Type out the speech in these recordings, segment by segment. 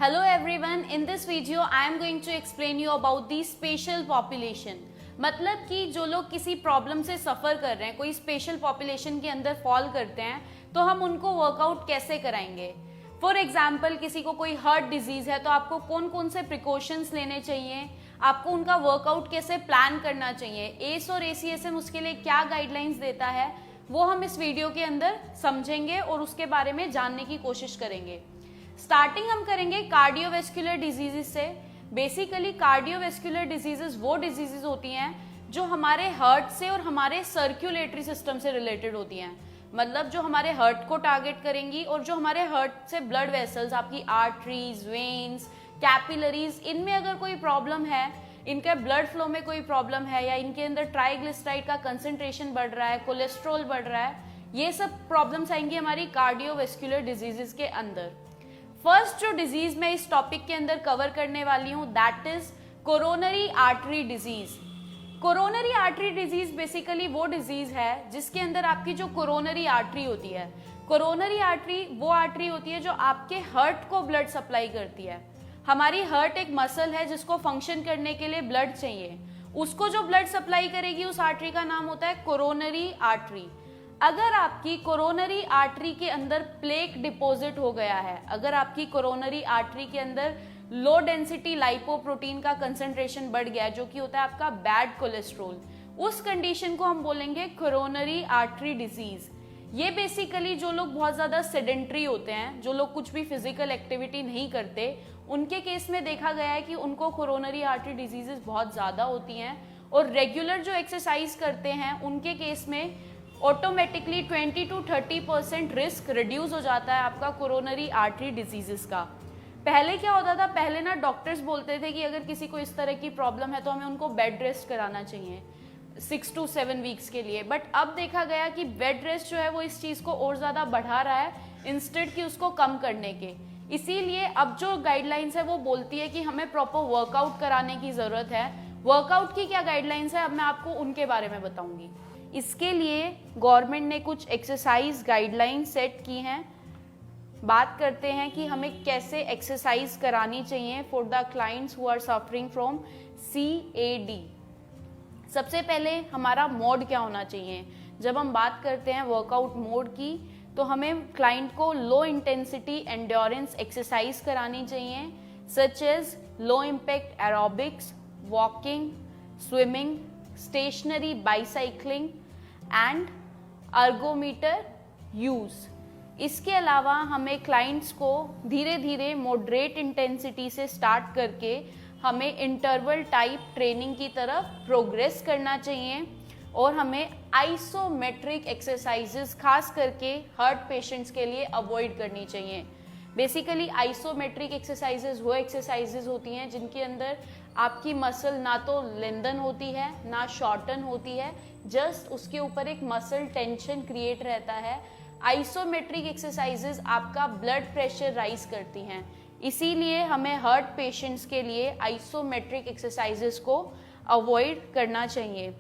Hello everyone, in this video I am going to explain you about the special population. मतलब कि जो लोग किसी प्रॉब्लम से सफ़र कर रहे हैं, कोई स्पेशल पॉपुलेशन के अंदर फॉल करते हैं, तो हम उनको वर्कआउट कैसे कराएंगे। फॉर एग्जाम्पल किसी को कोई हार्ट डिजीज़ है तो आपको कौन कौन से प्रिकॉशंस लेने चाहिए, आपको उनका वर्कआउट कैसे प्लान करना चाहिए, एस और ACSM उसके लिए क्या गाइडलाइंस देता है, वो हम इस वीडियो के अंदर समझेंगे और उसके बारे में जानने की कोशिश करेंगे। स्टार्टिंग हम करेंगे कार्डियोवेस्कुलर डिजीजेस से। बेसिकली कार्डियोवेस्कुलर डिजीजेस वो डिजीजेस होती हैं जो हमारे हार्ट से और हमारे सर्कुलेटरी सिस्टम से रिलेटेड होती हैं, मतलब जो हमारे हार्ट को टारगेट करेंगी और जो हमारे हार्ट से ब्लड वेसल्स, आपकी आर्टरीज, वेन्स, कैपिलरीज, इनमें अगर कोई प्रॉब्लम है, इनके ब्लड फ्लो में कोई प्रॉब्लम है या इनके अंदर ट्राइग्लिसराइड का कंसंट्रेशन बढ़ रहा है, कोलेस्ट्रॉल बढ़ रहा है, ये सब प्रॉब्लम्स आएंगी हमारी कार्डियोवेस्कुलर डिजीजेस के अंदर। फर्स्ट जो डिजीज मैं इस टॉपिक के अंदर कवर करने वाली हूं that is coronary artery disease. Coronary artery disease basically वो डिजीज है जिसके अंदर आपकी जो कोरोनरी आर्टरी होती है, कोरोनरी आर्टरी वो आर्टरी होती है जो आपके हार्ट को ब्लड सप्लाई करती है। हमारी हार्ट एक मसल है जिसको फंक्शन करने के लिए ब्लड चाहिए, उसको जो ब्लड सप्लाई करेगी उस आर्टरी का नाम होता है कोरोनरी आर्टरी। अगर आपकी कोरोनरी आर्टरी के अंदर प्लेक डिपॉजिट हो गया है, अगर आपकी कोरोनरी आर्टरी के अंदर लो डेंसिटी लाइपोप्रोटीन का कंसंट्रेशन बढ़ गया है, जो कि होता है आपका बैड कोलेस्ट्रॉल, उस कंडीशन को हम बोलेंगे कोरोनरी आर्टरी डिजीज। ये बेसिकली जो लोग बहुत ज्यादा सेडेंट्री होते हैं, जो लोग कुछ भी फिजिकल एक्टिविटी नहीं करते, उनके केस में देखा गया है कि उनको कोरोनरी आर्टरी डिजीजेस बहुत ज्यादा होती हैं। और रेगुलर जो एक्सरसाइज करते हैं उनके केस में ऑटोमेटिकली 20 to 30% रिस्क रिड्यूस हो जाता है आपका कोरोनरी आर्टरी डिजीजेस का। पहले क्या होता था, पहले ना डॉक्टर्स बोलते थे कि अगर किसी को इस तरह की प्रॉब्लम है तो हमें उनको बेड रेस्ट कराना चाहिए 6 to 7 वीक्स के लिए, बट अब देखा गया कि बेड रेस्ट जो है वो इस चीज़ को और ज़्यादा बढ़ा रहा है इंस्टेड कि उसको कम करने के। इसीलिए अब जो गाइडलाइंस है वो बोलती है कि हमें प्रॉपर वर्कआउट कराने की ज़रूरत है। वर्कआउट की क्या गाइडलाइंस है अब मैं आपको उनके बारे में बताऊंगी। इसके लिए गवर्नमेंट ने कुछ एक्सरसाइज गाइडलाइन सेट की हैं। बात करते हैं कि हमें कैसे एक्सरसाइज करानी चाहिए for the clients who are suffering from CAD। सबसे पहले हमारा मोड क्या होना चाहिए। जब हम बात करते हैं वर्कआउट मोड की तो हमें क्लाइंट को लो इंटेंसिटी एंड्योरेंस एक्सरसाइज करानी चाहिए, such as low impact aerobics, walking, swimming, stationary bicycling and ergometer use. इसके अलावा हमें क्लाइंट्स को धीरे धीरे मॉडरेट इंटेंसिटी से स्टार्ट करके हमें इंटरवल टाइप ट्रेनिंग की तरफ प्रोग्रेस करना चाहिए और हमें आइसोमेट्रिक एक्सरसाइजेस खास करके हार्ट पेशेंट्स के लिए अवॉइड करनी चाहिए। बेसिकली आइसोमेट्रिक एक्सरसाइजेस वो एक्सरसाइजेस होती हैं जिनके अंदर आपकी मसल ना तो लेंदन होती है ना शॉर्टन होती है, जस्ट उसके ऊपर एक मसल टेंशन क्रिएट रहता है। आइसोमेट्रिक एक्सरसाइजेस आपका ब्लड प्रेशर राइज करती हैं, इसीलिए हमें हार्ट पेशेंट्स के लिए आइसोमेट्रिक एक्सरसाइजेस को अवॉइड करना चाहिए।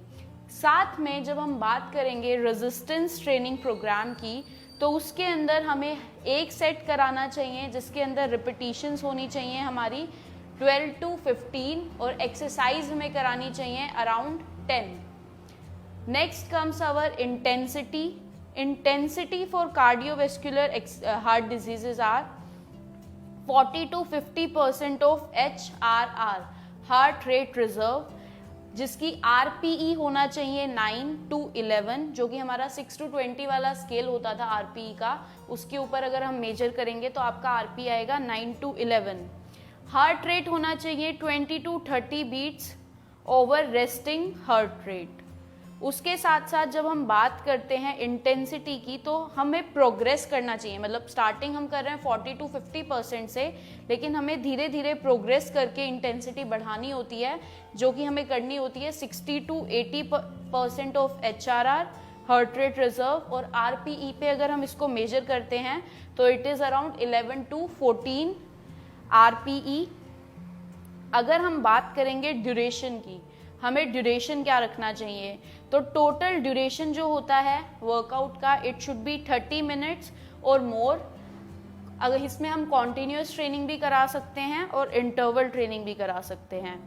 साथ में जब हम बात करेंगे रेजिस्टेंस ट्रेनिंग प्रोग्राम की तो उसके अंदर हमें एक सेट कराना चाहिए जिसके अंदर रिपीटिशंस होनी चाहिए हमारी 12 to 15 और एक्सरसाइज हमें करानी चाहिए around 10। Next comes our intensity. Intensity for cardiovascular heart diseases are 40 to 50% of HRR, heart rate reserve, जिसकी RPE होना चाहिए 9 to 11, जो कि हमारा 6 to 20 वाला स्केल होता था RPE का, उसके ऊपर अगर हम मेजर करेंगे तो आपका RPE आएगा 9 to 11। हार्ट रेट होना चाहिए 20 to 30 beats over resting heart rate. उसके साथ साथ जब हम बात करते हैं इंटेंसिटी की तो हमें प्रोग्रेस करना चाहिए, मतलब स्टार्टिंग हम कर रहे हैं 40 to 50% से, लेकिन हमें धीरे धीरे प्रोग्रेस करके इंटेंसिटी बढ़ानी होती है, जो कि हमें करनी होती है 60 to 80% of HRR, heart rate reserve. और RPE पे अगर हम इसको मेजर करते हैं तो it is around 11 to 14 RPE। अगर हम बात करेंगे ड्यूरेशन की, हमें ड्यूरेशन क्या रखना चाहिए, तो टोटल ड्यूरेशन जो होता है वर्कआउट का इट शुड बी 30 मिनट्स और मोर। अगर इसमें हम कॉन्टिन्यूस ट्रेनिंग भी करा सकते हैं और इंटरवल ट्रेनिंग भी करा सकते हैं।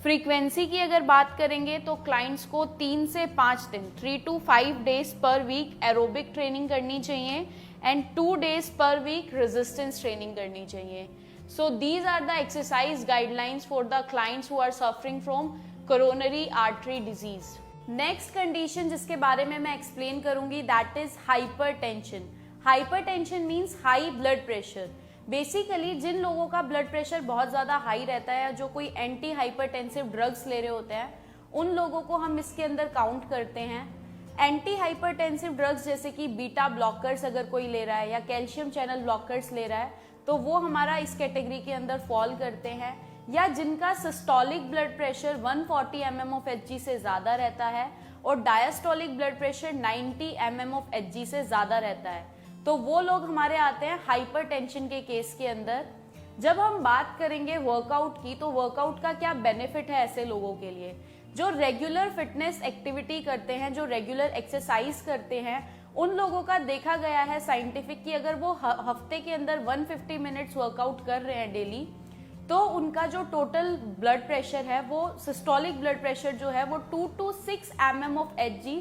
फ्रीक्वेंसी की अगर बात करेंगे तो क्लाइंट्स को 3 से 5 दिन 3 to 5 days per week aerobic training करनी चाहिए and 2 days per week resistance training करनी चाहिए। So these are the exercise guidelines for the clients who are suffering from coronary artery disease. Next condition जिसके बारे में मैं एक्सप्लेन करूंगी that is hypertension. Hypertension means high blood pressure. Basically जिन लोगों का ब्लड प्रेशर बहुत ज़्यादा हाई रहता है या जो कोई एंटी हाइपरटेंसिव ड्रग्स ले रहे होते हैं उन लोगों को हम इसके अंदर काउंट करते हैं। एंटी हाइपरटेंसिव ड्रग्स जैसे कि बीटा ब्लॉकर्स अगर कोई ले रहा है या कैल्शियम चैनल ब्लॉकर्स ले रहा है तो वो हमारा इस कैटेगरी के अंदर फॉल करते हैं। या जिनका सिस्टोलिक ब्लड प्रेशर 140 mmHg से ज़्यादा रहता है और डायस्टोलिक ब्लड प्रेशर 90 mmHg से ज़्यादा रहता है तो वो लोग हमारे आते हैं हाइपरटेंशन के केस के अंदर। जब हम बात करेंगे वर्कआउट की तो वर्कआउट का क्या बेनिफिट है ऐसे लोगों के लिए जो रेगुलर फिटनेस एक्टिविटी करते हैं, जो रेगुलर एक्सरसाइज करते हैं। उन लोगों का देखा गया है साइंटिफिक कि अगर वो हफ्ते के अंदर 150 मिनट्स वर्कआउट कर रहे हैं डेली तो उनका जो टोटल ब्लड प्रेशर है वो सिस्टोलिक ब्लड प्रेशर जो है वो 2 to 6 mmHg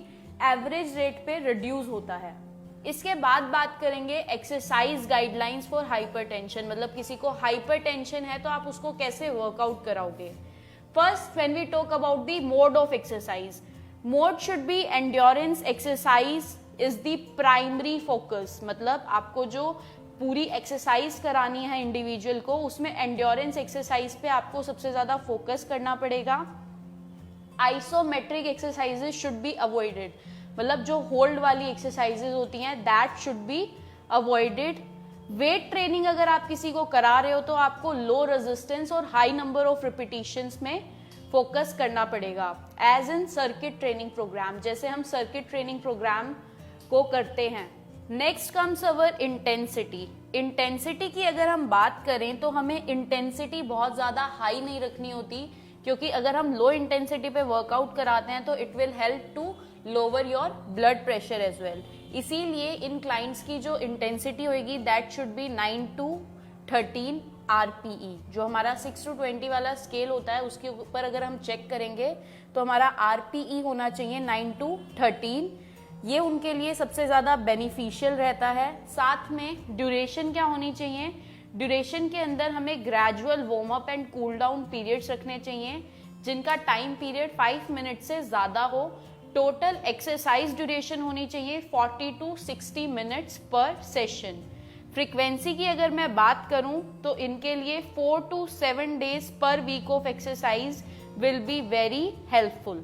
एवरेज रेट पे रिड्यूस होता है। इसके बाद बात करेंगे एक्सरसाइज गाइडलाइंस फॉर हाइपरटेंशन, मतलब किसी को हाइपरटेंशन है तो आप उसको कैसे वर्कआउट कराओगे। First when we talk about the mode of exercise, mode should be endurance exercise is the primary focus. मतलब आपको जो पूरी एक्सरसाइज करानी है इंडिविजुअल को उसमें एंड्योरेंस एक्सरसाइज पे आपको सबसे ज्यादा फोकस करना पड़ेगा। Isometric exercises should be avoided, मतलब जो होल्ड वाली एक्सरसाइजेज होती हैं that should be avoided. Weight training अगर आप किसी को करा रहे हो तो आपको लो रेजिस्टेंस और हाई नंबर ऑफ रिपीटिशंस में फोकस करना पड़ेगा as in circuit training programme, जैसे हम सर्किट ट्रेनिंग प्रोग्राम को करते हैं। Next comes our intensity. Intensity की अगर हम बात करें तो हमें इंटेंसिटी बहुत ज्यादा हाई नहीं रखनी होती क्योंकि अगर हम लो इंटेंसिटी पे वर्कआउट कराते हैं तो it will help to lower your blood pressure as well. इसीलिए इन क्लाइंट्स की जो इंटेंसिटी होगी that should be 9 to 13 RPE। जो हमारा 6 to 20 वाला स्केल होता है उसके ऊपर अगर हम चेक करेंगे तो हमारा RPE होना चाहिए 9 to 13। ये उनके लिए सबसे ज़्यादा बेनिफिशियल रहता है। साथ में ड्यूरेशन क्या होनी चाहिए, ड्यूरेशन के अंदर हमें gradual warm up and cool down periods रखने चाहिए जिनका टाइम पीरियड 5 मिनट से ज़्यादा हो। टोटल एक्सरसाइज ड्यूरेशन होनी चाहिए 40 to 60 मिनट्स पर सेशन। फ्रीक्वेंसी की अगर मैं बात करूं तो इनके लिए 4 to 7 days per week of exercise will be very helpful.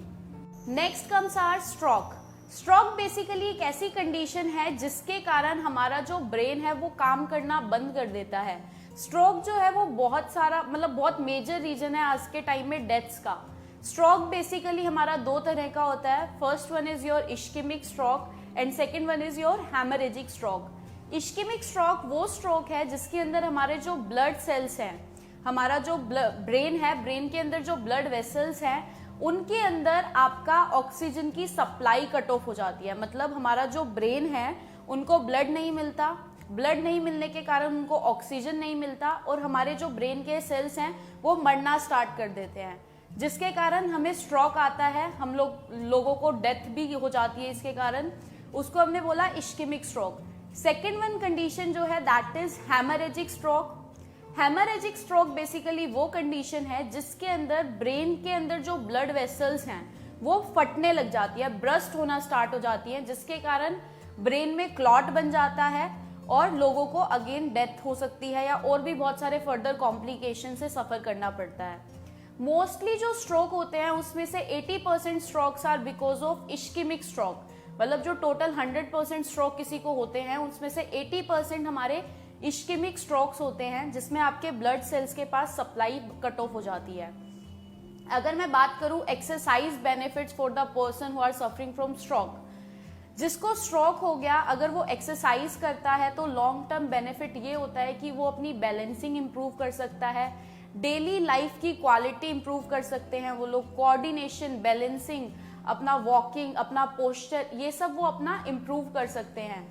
Next comes our stroke. Stroke basically एक ऐसी कंडीशन है जिसके कारण हमारा जो ब्रेन है वो काम करना बंद कर देता है। स्ट्रोक जो है वो बहुत सारा मतलब बहुत मेजर रीजन है आज के टाइम में डेथ्स का। स्ट्रोक बेसिकली हमारा 2 तरह का होता है। First one is your ischaemic stroke and second one is your haemorrhagic stroke. Ischaemic stroke वो स्ट्रोक है जिसके अंदर हमारे जो ब्लड सेल्स हैं, हमारा जो ब्रेन है, ब्रेन के अंदर जो ब्लड वेसल्स हैं उनके अंदर आपका ऑक्सीजन की सप्लाई कट ऑफ हो जाती है। मतलब हमारा जो ब्रेन है उनको ब्लड नहीं मिलता, ब्लड नहीं मिलने के कारण उनको ऑक्सीजन नहीं मिलता और हमारे जो ब्रेन के सेल्स हैं वो मरना स्टार्ट कर देते हैं जिसके कारण हमें स्ट्रोक आता है। हम लोगों को डेथ भी हो जाती है इसके कारण। उसको हमने बोला ischaemic stroke. Second one condition जो है that is haemorrhagic stroke. Haemorrhagic stroke basically वो कंडीशन है जिसके अंदर ब्रेन के अंदर जो ब्लड वेसल्स हैं वो फटने लग जाती है, ब्रस्ट होना स्टार्ट हो जाती है जिसके कारण ब्रेन में क्लॉट बन जाता है और लोगों को अगेन डेथ हो सकती है या और भी बहुत सारे फर्दर कॉम्प्लिकेशन से सफर करना पड़ता है। मोस्टली जो स्ट्रोक होते हैं उसमें से 80% strokes are because of ischaemic stroke. मतलब जो टोटल 100% स्ट्रोक किसी को होते हैं उसमें से 80% हमारे इश्केमिक स्ट्रोक्स होते हैं जिसमें आपके ब्लड सेल्स के पास सप्लाई कट ऑफ हो जाती है। अगर मैं बात करूं exercise benefits for the person who are suffering from stroke, जिसको स्ट्रोक हो गया अगर वो एक्सरसाइज करता है तो लॉन्ग टर्म बेनिफिट ये होता है कि वो अपनी बैलेंसिंग इंप्रूव कर सकता है, डेली लाइफ की क्वालिटी इंप्रूव कर सकते हैं वो लोग, कोऑर्डिनेशन, बैलेंसिंग, अपना वॉकिंग, अपना पोस्चर, ये सब वो अपना इंप्रूव कर सकते हैं।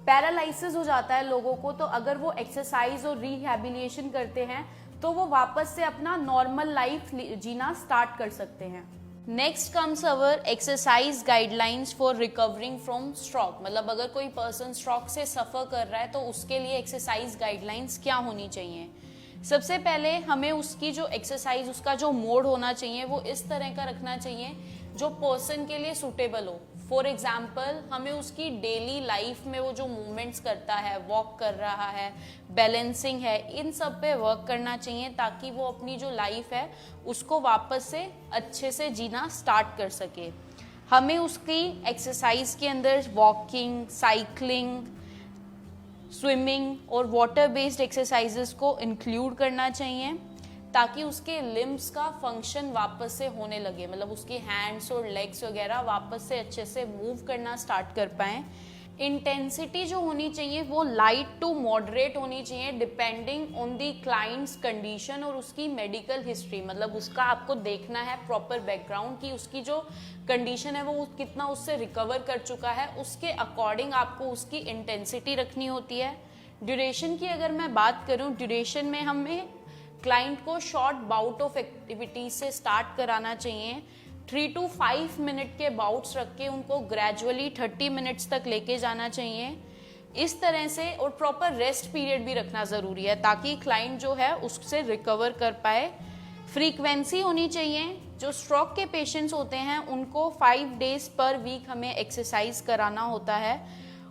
पैरालाइसिस हो जाता है लोगों को, तो अगर वो एक्सरसाइज और रिहैबिलिटेशन करते हैं तो वो वापस से अपना नॉर्मल लाइफ जीना स्टार्ट कर सकते हैं। Next comes our exercise guidelines for recovering from stroke. मतलब अगर कोई पर्सन स्ट्रोक से सफ़र कर रहा है तो उसके लिए एक्सरसाइज गाइडलाइंस क्या होनी चाहिए। सबसे पहले हमें उसकी जो एक्सरसाइज, उसका जो मोड होना चाहिए वो इस तरह का रखना चाहिए जो पर्सन के लिए सूटेबल हो। फॉर एग्जाम्पल, हमें उसकी डेली लाइफ में वो जो मूवमेंट्स करता है, वॉक कर रहा है, बैलेंसिंग है, इन सब पे वर्क करना चाहिए ताकि वो अपनी जो लाइफ है उसको वापस से अच्छे से जीना स्टार्ट कर सके। हमें उसकी एक्सरसाइज के अंदर वॉकिंग, साइकिलिंग, स्विमिंग और वाटर बेस्ड एक्सरसाइजेस को इंक्लूड करना चाहिए ताकि उसके लिम्स का फंक्शन वापस से होने लगे, मतलब उसके हैंड्स और लेग्स वगैरह वापस से अच्छे से मूव करना स्टार्ट कर पाएँ। इंटेंसिटी जो होनी चाहिए वो लाइट टू मॉडरेट होनी चाहिए depending on the clients condition और उसकी मेडिकल हिस्ट्री। मतलब उसका आपको देखना है प्रॉपर बैकग्राउंड की उसकी जो कंडीशन है वो कितना उससे रिकवर कर चुका है, उसके अकॉर्डिंग आपको उसकी इंटेंसिटी रखनी होती है। ड्यूरेशन की अगर मैं बात करूं, ड्यूरेशन में हमें क्लाइंट को शॉर्ट बाउट ऑफ एक्टिविटीज से स्टार्ट कराना चाहिए। 3 to 5 मिनट के बाउट्स रख के उनको ग्रेजुअली 30 मिनट्स तक लेके जाना चाहिए इस तरह से, और प्रॉपर रेस्ट पीरियड भी रखना ज़रूरी है ताकि क्लाइंट जो है उससे रिकवर कर पाए। फ्रीक्वेंसी होनी चाहिए, जो स्ट्रोक के पेशेंट्स होते हैं उनको 5 days पर वीक हमें एक्सरसाइज कराना होता है,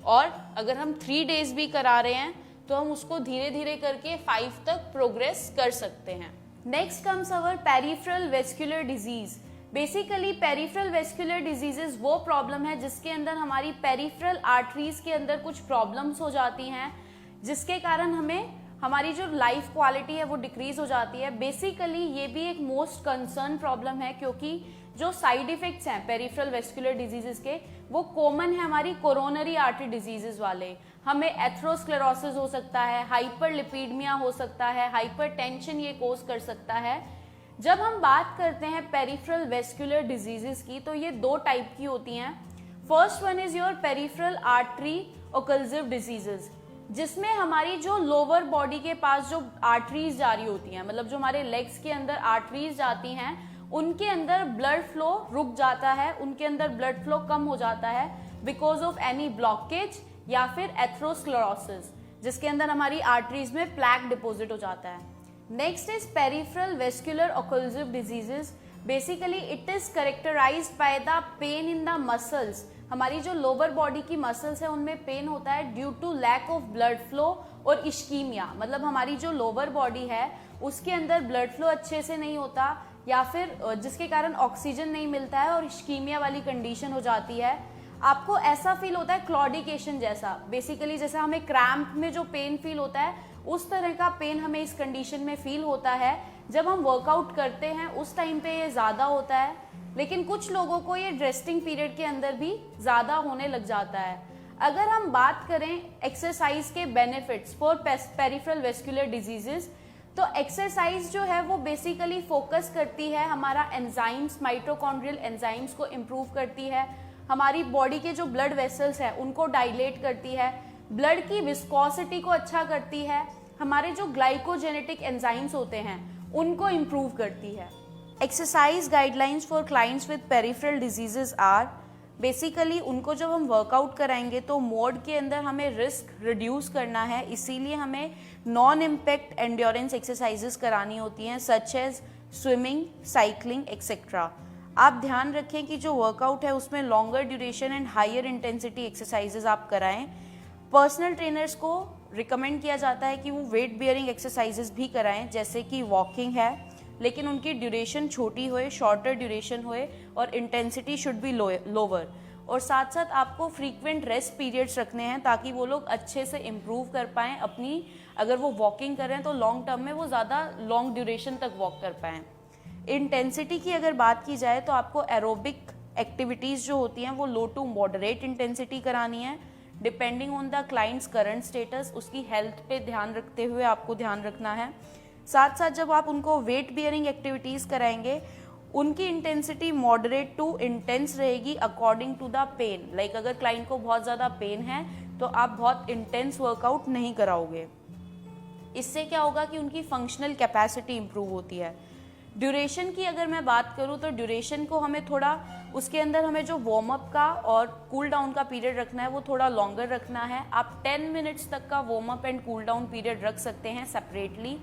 और अगर हम 3 days भी करा रहे हैं तो हम उसको धीरे धीरे करके 5 तक प्रोग्रेस कर सकते हैं। Next comes our peripheral vascular disease. Basically peripheral vascular diseases वो प्रॉब्लम है जिसके अंदर हमारी पेरिफेरल आर्टरीज के अंदर कुछ प्रॉब्लम्स हो जाती हैं जिसके कारण हमारी जो लाइफ क्वालिटी है वो डिक्रीज हो जाती है। बेसिकली ये भी एक मोस्ट कंसर्न प्रॉब्लम है क्योंकि जो साइड इफेक्ट्स हैं पेरिफेरल वेस्कुलर डिजीजेस के वो कॉमन है हमारी कोरोनरी आर्टरी डिजीजेस वाले। हमें एथरोस्क्लेरोसिस हो सकता है, हाइपरलिपिडमिया हो सकता है, हाइपरटेंशन ये कोज कर सकता है। जब हम बात करते हैं पेरिफेरल वेस्कुलर डिजीजेस की तो ये 2 टाइप की होती हैं। First one is your peripheral artery occlusive diseases, जिसमें हमारी जो लोअर बॉडी के पास जो आर्टरीज जा रही होती हैं, मतलब जो हमारे लेग्स के अंदर आर्टरीज जाती हैं उनके अंदर ब्लड फ्लो रुक जाता है, उनके अंदर ब्लड फ्लो कम हो जाता है बिकॉज ऑफ एनी ब्लॉकेज या फिर एथरोस्क्लेरोसिस, जिसके अंदर हमारी आर्टरीज में प्लैक डिपॉजिट हो जाता है। Next is peripheral vascular occlusive diseases. Basically it is characterised by the pain in the muscles. हमारी जो लोअर बॉडी की मसल्स है उनमें पेन होता है due to lack of blood flow और इश्कीमिया, मतलब हमारी जो लोअर बॉडी है उसके अंदर ब्लड फ्लो अच्छे से नहीं होता या फिर जिसके कारण ऑक्सीजन नहीं मिलता है और इश्कीमिया वाली कंडीशन हो जाती है। आपको ऐसा फील होता है क्लॉडिकेशन जैसा, बेसिकली जैसा हमें क्रैम्प में जो पेन फील होता है उस तरह का पेन हमें इस कंडीशन में फील होता है। जब हम वर्कआउट करते हैं उस टाइम पे ये ज़्यादा होता है, लेकिन कुछ लोगों को ये रेस्टिंग पीरियड के अंदर भी ज़्यादा होने लग जाता है। अगर हम बात करें एक्सरसाइज के benefits for peripheral vascular diseases, तो एक्सरसाइज जो है वो बेसिकली फोकस करती है हमारा एंजाइम्स, माइटोकॉन्ड्रियल एंजाइम्स को इम्प्रूव करती है, हमारी बॉडी के जो ब्लड वेसल्स हैं उनको डायलेट करती है, ब्लड की विस्कोसिटी को अच्छा करती है, हमारे जो ग्लाइकोजेनेटिक एंजाइम्स होते हैं उनको इम्प्रूव करती है। Exercise guidelines for clients with peripheral diseases are, basically उनको जब हम वर्कआउट कराएंगे तो मोड के अंदर हमें रिस्क रिड्यूस करना है, इसीलिए हमें नॉन इम्पैक्ट एंड्योरेंस एक्सरसाइजेस करानी होती हैं such as swimming, cycling et cetera. आप ध्यान रखें कि जो वर्कआउट है उसमें longer duration and higher intensity exercises आप कराएं। पर्सनल ट्रेनर्स को रिकमेंड किया जाता है कि वो वेट बियरिंग एक्सरसाइजेस भी कराएं, जैसे कि वॉकिंग है, लेकिन उनकी ड्यूरेशन छोटी होए, शॉर्टर ड्यूरेशन होए और इंटेंसिटी शुड बी लोअर। और साथ साथ आपको फ्रीक्वेंट रेस्ट पीरियड्स रखने हैं ताकि वो लोग अच्छे से इम्प्रूव कर पाएँ अपनी, अगर वो वॉकिंग कर रहे हैं तो लॉन्ग टर्म में वो ज़्यादा लॉन्ग ड्यूरेशन तक वॉक कर पाएँ। इंटेंसिटी की अगर बात की जाए तो आपको एरोबिक एक्टिविटीज़ जो होती हैं वो लो टू मॉडरेट इंटेंसिटी करानी है, depending on the clients current status, उसकी हेल्थ पे ध्यान रखते हुए आपको ध्यान रखना है। साथ साथ जब आप उनको वेट बियरिंग एक्टिविटीज़ कराएंगे उनकी इंटेंसिटी मॉडरेट टू इंटेंस रहेगी according to the pain. Like अगर क्लाइंट को बहुत ज़्यादा पेन है तो आप बहुत इंटेंस वर्कआउट नहीं कराओगे। इससे क्या होगा कि उनकी फंक्शनल कैपेसिटी इंप्रूव होती है। ड्यूरेशन की अगर मैं बात करूं तो ड्यूरेशन को हमें थोड़ा, उसके अंदर हमें जो वार्म अप का और कूल डाउन का पीरियड रखना है वो थोड़ा लॉन्गर रखना है। आप 10 मिनट्स तक का warm up and cool down period रख सकते हैं सेपरेटली।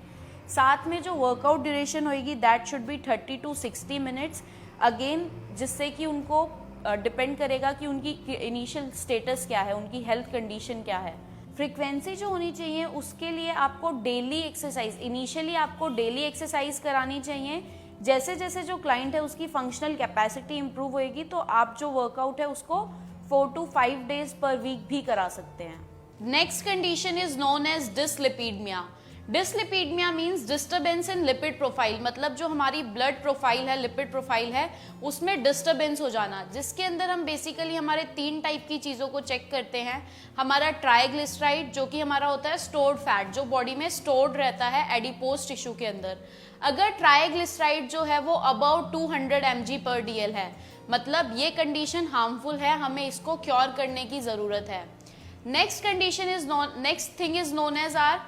साथ में जो वर्कआउट ड्यूरेशन होगी that should B 30 to 60 minutes, again जिससे कि उनको डिपेंड करेगा कि उनकी इनिशियल स्टेटस क्या है, उनकी हेल्थ कंडीशन क्या है। फ्रीक्वेंसी जो होनी चाहिए उसके लिए आपको डेली एक्सरसाइज, इनिशियली आपको डेली एक्सरसाइज करानी चाहिए। जैसे जैसे जो क्लाइंट है उसकी फंक्शनल कैपेसिटी इंप्रूव होएगी तो आप जो वर्कआउट है उसको 4 to 5 डेज पर वीक भी करा सकते हैं। Next condition is known as dyslipidaemia. Dyslipidaemia means disturbance in lipid profile, मतलब जो हमारी ब्लड प्रोफाइल है, लिपिड प्रोफाइल है, उसमें डिस्टर्बेंस हो जाना, जिसके अंदर हम बेसिकली हमारे 3 टाइप की चीज़ों को चेक करते हैं। हमारा ट्राइग्लिसराइड जो कि हमारा होता है स्टोर्ड फैट, जो बॉडी में स्टोर्ड रहता है एडिपोज टिश्यू के अंदर। अगर ट्राइग्लिसराइड जो है वो अबाउट 200 mg/dl है, मतलब ये कंडीशन हार्मफुल है, हमें इसको क्योर करने की ज़रूरत है। Next thing is known as are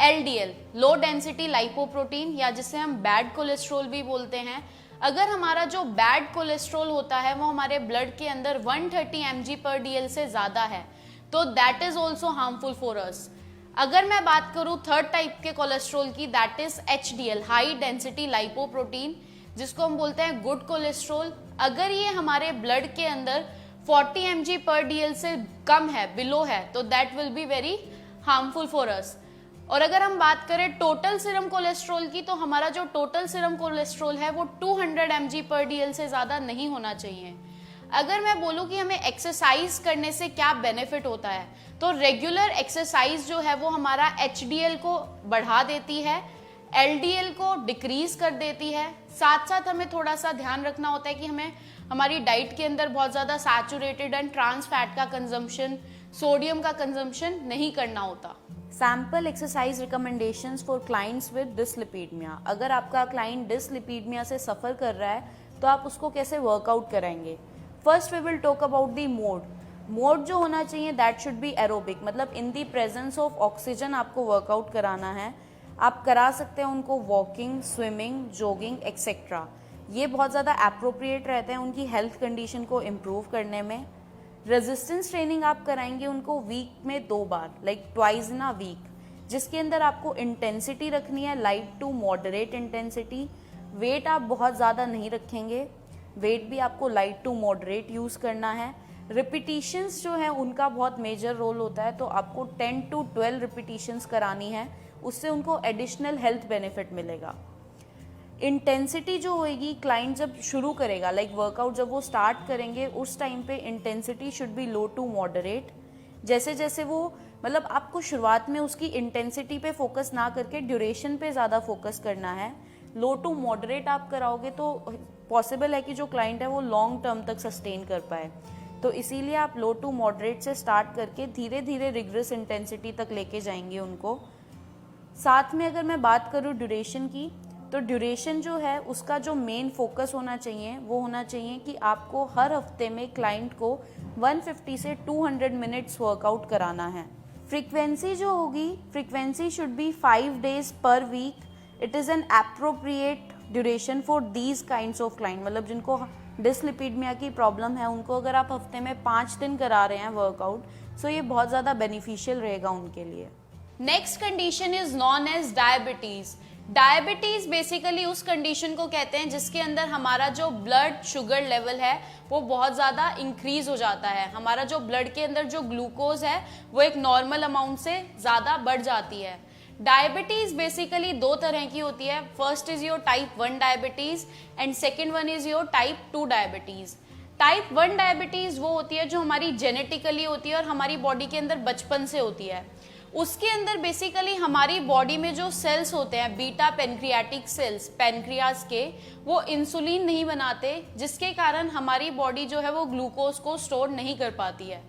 LDL, low density lipoprotein, या जिसे हम बैड कोलेस्ट्रॉल भी बोलते हैं। अगर हमारा जो बैड कोलेस्ट्रॉल होता है वो हमारे ब्लड के अंदर 130 mg/dl से ज़्यादा है तो that is also harmful for us. अगर मैं बात करूँ थर्ड टाइप के कोलेस्ट्रॉल की, that is HDL, high density lipoprotein, जिसको हम बोलते हैं गुड कोलेस्ट्रॉल। अगर ये हमारे ब्लड के अंदर 40 mg/dl से कम है, बिलो है, तो that will be very harmful for us. और अगर हम बात करें टोटल सीरम कोलेस्ट्रॉल की, तो हमारा जो टोटल सीरम कोलेस्ट्रॉल है वो 200 mg/dl से ज़्यादा नहीं होना चाहिए। अगर मैं बोलूँ कि हमें एक्सरसाइज करने से क्या बेनिफिट होता है, तो रेगुलर एक्सरसाइज जो है वो हमारा HDL को बढ़ा देती है, LDL को डिक्रीज कर देती है। साथ साथ हमें थोड़ा सा ध्यान रखना होता है कि हमें हमारी डाइट के अंदर बहुत ज़्यादा सैचुरेटेड एंड ट्रांस फैट का कंजम्पशन, सोडियम का कंजम्पशन नहीं करना होता। Sample exercise recommendations for clients with dyslipidaemia. अगर आपका क्लाइंट डिसलिपिडमिया से सफ़र कर रहा है तो आप उसको कैसे वर्कआउट कराएंगे। First we will talk about the mode जो होना चाहिए दैट शुड बी एरोबिक, मतलब in the presence of oxygen आपको वर्कआउट कराना है। आप करा सकते हैं उनको वॉकिंग, स्विमिंग, जॉगिंग एक्सेट्रा। ये बहुत ज़्यादा अप्रोप्रिएट रहते हैं उनकी हेल्थ कंडीशन को इम्प्रूव करने में। रेजिस्टेंस ट्रेनिंग आप कराएंगे उनको वीक में 2 बार, like twice in a week, जिसके अंदर आपको इंटेंसिटी रखनी है light to moderate intensity. Weight आप बहुत ज़्यादा नहीं रखेंगे, वेट भी आपको लाइट टू मॉडरेट यूज़ करना है। रिपीटिशंस जो है उनका बहुत मेजर रोल होता है, तो आपको 10 to 12 रिपीटिशंस करानी है, उससे उनको एडिशनल हेल्थ बेनिफिट मिलेगा। इंटेंसिटी जो होएगी क्लाइंट जब शुरू करेगा, लाइक वर्कआउट जब वो स्टार्ट करेंगे उस टाइम पे intensity should be low to moderate. जैसे जैसे वो, मतलब आपको शुरुआत में उसकी इंटेंसिटी पे फोकस ना करके ड्यूरेशन पे ज़्यादा फोकस करना है। लो टू मॉडरेट आप कराओगे तो पॉसिबल है कि जो क्लाइंट है वो लॉन्ग टर्म तक सस्टेन कर पाए, तो इसीलिए आप लो टू मॉडरेट से स्टार्ट करके धीरे धीरे रिग्रेस इंटेंसिटी तक लेके जाएंगे उनको। साथ में अगर मैं बात करूँ ड्यूरेशन की, तो ड्यूरेशन जो है उसका जो मेन फोकस होना चाहिए वो होना चाहिए कि आपको हर हफ्ते में क्लाइंट को 150 से 200 मिनट्स वर्कआउट कराना है। फ्रीक्वेंसी जो होगी, frequency should be 5 days per week. It is an appropriate duration for these kinds of client, मतलब जिनको डिसलिपिडमिया की प्रॉब्लम है उनको अगर आप हफ्ते में 5 दिन करा रहे हैं वर्कआउट, सो ये बहुत ज़्यादा बेनिफिशियल रहेगा उनके लिए। Next condition is known as diabetes. Diabetes basically उस कंडीशन को कहते हैं जिसके अंदर हमारा जो ब्लड शुगर लेवल है वो बहुत ज़्यादा इंक्रीज हो जाता है। हमारा जो ब्लड के अंदर जो ग्लूकोज है वो एक नॉर्मल अमाउंट से ज़्यादा बढ़ जाती है। डायबिटीज बेसिकली 2 तरह की होती है। First is your type 1 diabetes and second one is your type 2 diabetes. Type 1 diabetes वो होती है जो हमारी जेनेटिकली होती है और हमारी बॉडी के अंदर बचपन से होती है। उसके अंदर बेसिकली हमारी बॉडी में जो सेल्स होते हैं बीटा पेनक्रियाटिक सेल्स पेनक्रियाज के, वो इंसुलिन नहीं बनाते, जिसके कारण हमारी बॉडी जो है वो ग्लूकोज को स्टोर नहीं कर पाती है।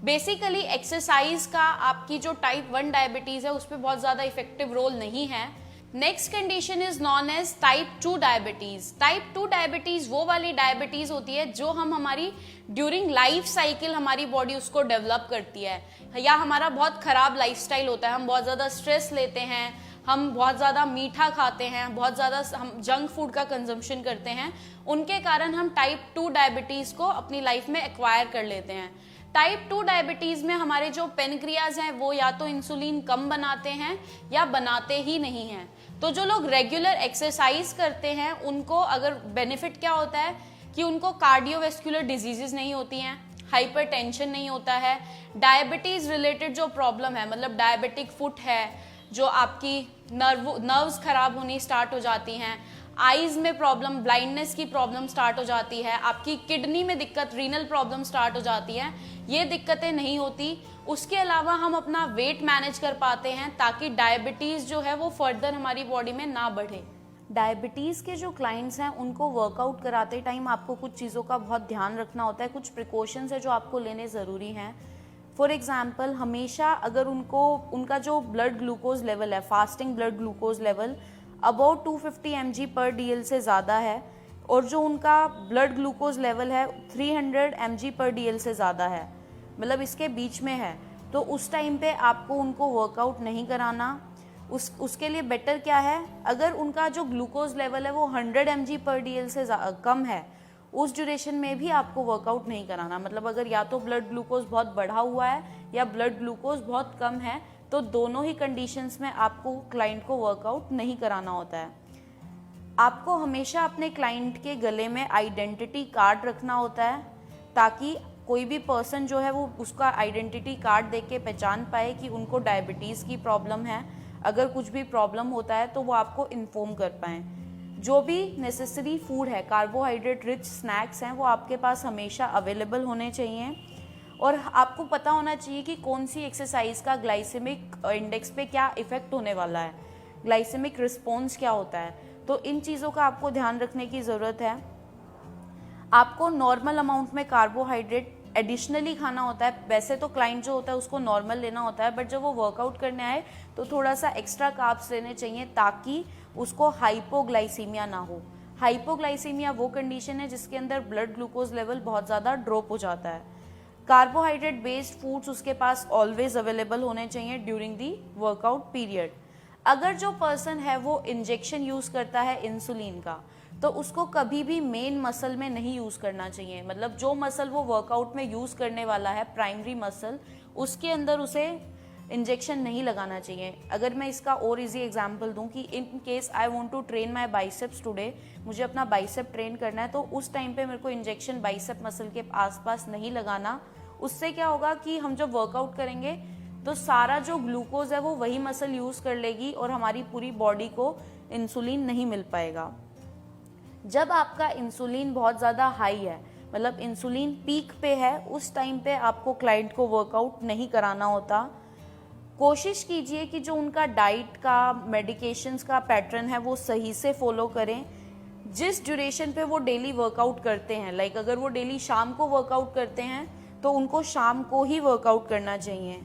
बेसिकली एक्सरसाइज का आपकी जो टाइप 1 डायबिटीज़ है उस पर बहुत ज़्यादा इफेक्टिव रोल नहीं है। Next condition is known as type 2 diabetes. Type 2 diabetes वो वाली डायबिटीज होती है जो हम हमारी ड्यूरिंग लाइफ साइकिल हमारी बॉडी उसको डेवलप करती है, या हमारा बहुत खराब लाइफस्टाइल होता है, हम बहुत ज्यादा स्ट्रेस लेते हैं, हम बहुत ज़्यादा मीठा खाते हैं, बहुत ज़्यादा हम जंक फूड का कंजम्पशन करते हैं, उनके कारण हम टाइप 2 डायबिटीज़ को अपनी लाइफ में एक्वायर कर लेते हैं। टाइप 2 डायबिटीज़ में हमारे जो पेनक्रियाज हैं वो या तो इंसुलिन कम बनाते हैं या बनाते ही नहीं हैं। तो जो लोग रेगुलर एक्सरसाइज करते हैं उनको अगर बेनिफिट क्या होता है कि उनको कार्डियोवेस्कुलर डिजीजेज नहीं होती हैं, हाइपरटेंशन नहीं होता है, डायबिटीज़ रिलेटेड जो प्रॉब्लम है, मतलब डायबिटिक फुट है, जो आपकी नर्व्स खराब होनी स्टार्ट हो जाती हैं, आईज में प्रॉब्लम, ब्लाइंडनेस की प्रॉब्लम स्टार्ट हो जाती है, आपकी किडनी में दिक्कत, रीनल प्रॉब्लम स्टार्ट हो जाती है, ये दिक्कतें नहीं होती। उसके अलावा हम अपना वेट मैनेज कर पाते हैं ताकि डायबिटीज जो है वो फर्दर हमारी बॉडी में ना बढ़े। डायबिटीज के जो क्लाइंट्स हैं उनको वर्कआउट कराते टाइम आपको कुछ चीज़ों का बहुत ध्यान रखना होता है, कुछ प्रिकॉशंस है जो आपको लेने ज़रूरी हैं। फॉर एग्जाम्पल, हमेशा अगर उनका जो ब्लड ग्लूकोज लेवल है, fasting blood glucose level about 250 mg पर DL से ज़्यादा है और जो उनका ब्लड ग्लूकोज लेवल है 300 mg पर DL से ज़्यादा है, मतलब इसके बीच में है, तो उस टाइम पे आपको उनको वर्कआउट नहीं कराना। उसके लिए बेटर क्या है, अगर उनका जो ग्लूकोज लेवल है वो 100 mg पर DL से कम है, उस ड्यूरेशन में भी आपको वर्कआउट नहीं कराना। मतलब अगर या तो ब्लड ग्लूकोज बहुत बढ़ा हुआ है या ब्लड ग्लूकोज बहुत कम है, तो दोनों ही कंडीशंस में आपको क्लाइंट को वर्कआउट नहीं कराना होता है। आपको हमेशा अपने क्लाइंट के गले में आइडेंटिटी कार्ड रखना होता है ताकि कोई भी पर्सन जो है वो उसका आइडेंटिटी कार्ड देख के पहचान पाए कि उनको डायबिटीज़ की प्रॉब्लम है। अगर कुछ भी प्रॉब्लम होता है तो वो आपको इन्फॉर्म कर पाएँ। जो भी नेसेसरी फूड है, कार्बोहाइड्रेट रिच स्नैक्स हैं, वो आपके पास हमेशा अवेलेबल होने चाहिए और आपको पता होना चाहिए कि कौन सी एक्सरसाइज का ग्लाइसेमिक इंडेक्स पे क्या इफेक्ट होने वाला है, ग्लाइसेमिक रिस्पॉन्स क्या होता है। तो इन चीज़ों का आपको ध्यान रखने की ज़रूरत है। आपको नॉर्मल अमाउंट में कार्बोहाइड्रेट एडिशनली खाना होता है। वैसे तो क्लाइंट जो होता है उसको नॉर्मल लेना होता है, बट जब वो वर्कआउट करने आए तो थोड़ा सा एक्स्ट्रा कार्ब्स लेने चाहिए ताकि उसको हाइपोग्लाइसीमिया ना हो। हाइपोग्लाइसीमिया वो कंडीशन है जिसके अंदर ब्लड ग्लूकोज लेवल बहुत ज़्यादा ड्रॉप हो जाता है। कार्बोहाइड्रेट बेस्ड फूड्स उसके पास ऑलवेज अवेलेबल होने चाहिए ड्यूरिंग दी वर्कआउट पीरियड। अगर जो पर्सन है वो इंजेक्शन यूज़ करता है इंसुलिन का, तो उसको कभी भी मेन मसल में नहीं यूज़ करना चाहिए। मतलब जो मसल वो वर्कआउट में यूज़ करने वाला है, प्राइमरी मसल, उसके अंदर उसे इंजेक्शन नहीं लगाना चाहिए। अगर मैं इसका और इजी एग्जांपल दूं कि in case I want to train my biceps today, मुझे अपना बाइसेप ट्रेन करना है, तो उस टाइम पे मेरे को इंजेक्शन बाइसेप मसल के आसपास नहीं लगाना। उससे क्या होगा कि हम जब वर्कआउट करेंगे तो सारा जो ग्लूकोज है वो वही मसल यूज़ कर लेगी और हमारी पूरी बॉडी को इंसुलिन नहीं मिल पाएगा। जब आपका इंसुलिन बहुत ज़्यादा हाई है, मतलब इंसुलिन पीक पे है, उस टाइम पे आपको क्लाइंट को वर्कआउट नहीं कराना होता। कोशिश कीजिए कि जो उनका डाइट का, मेडिकेशंस का पैटर्न है वो सही से फॉलो करें। जिस ड्यूरेशन पे वो डेली वर्कआउट करते हैं, लाइक अगर वो डेली शाम को वर्कआउट करते हैं तो उनको शाम को ही वर्कआउट करना चाहिए।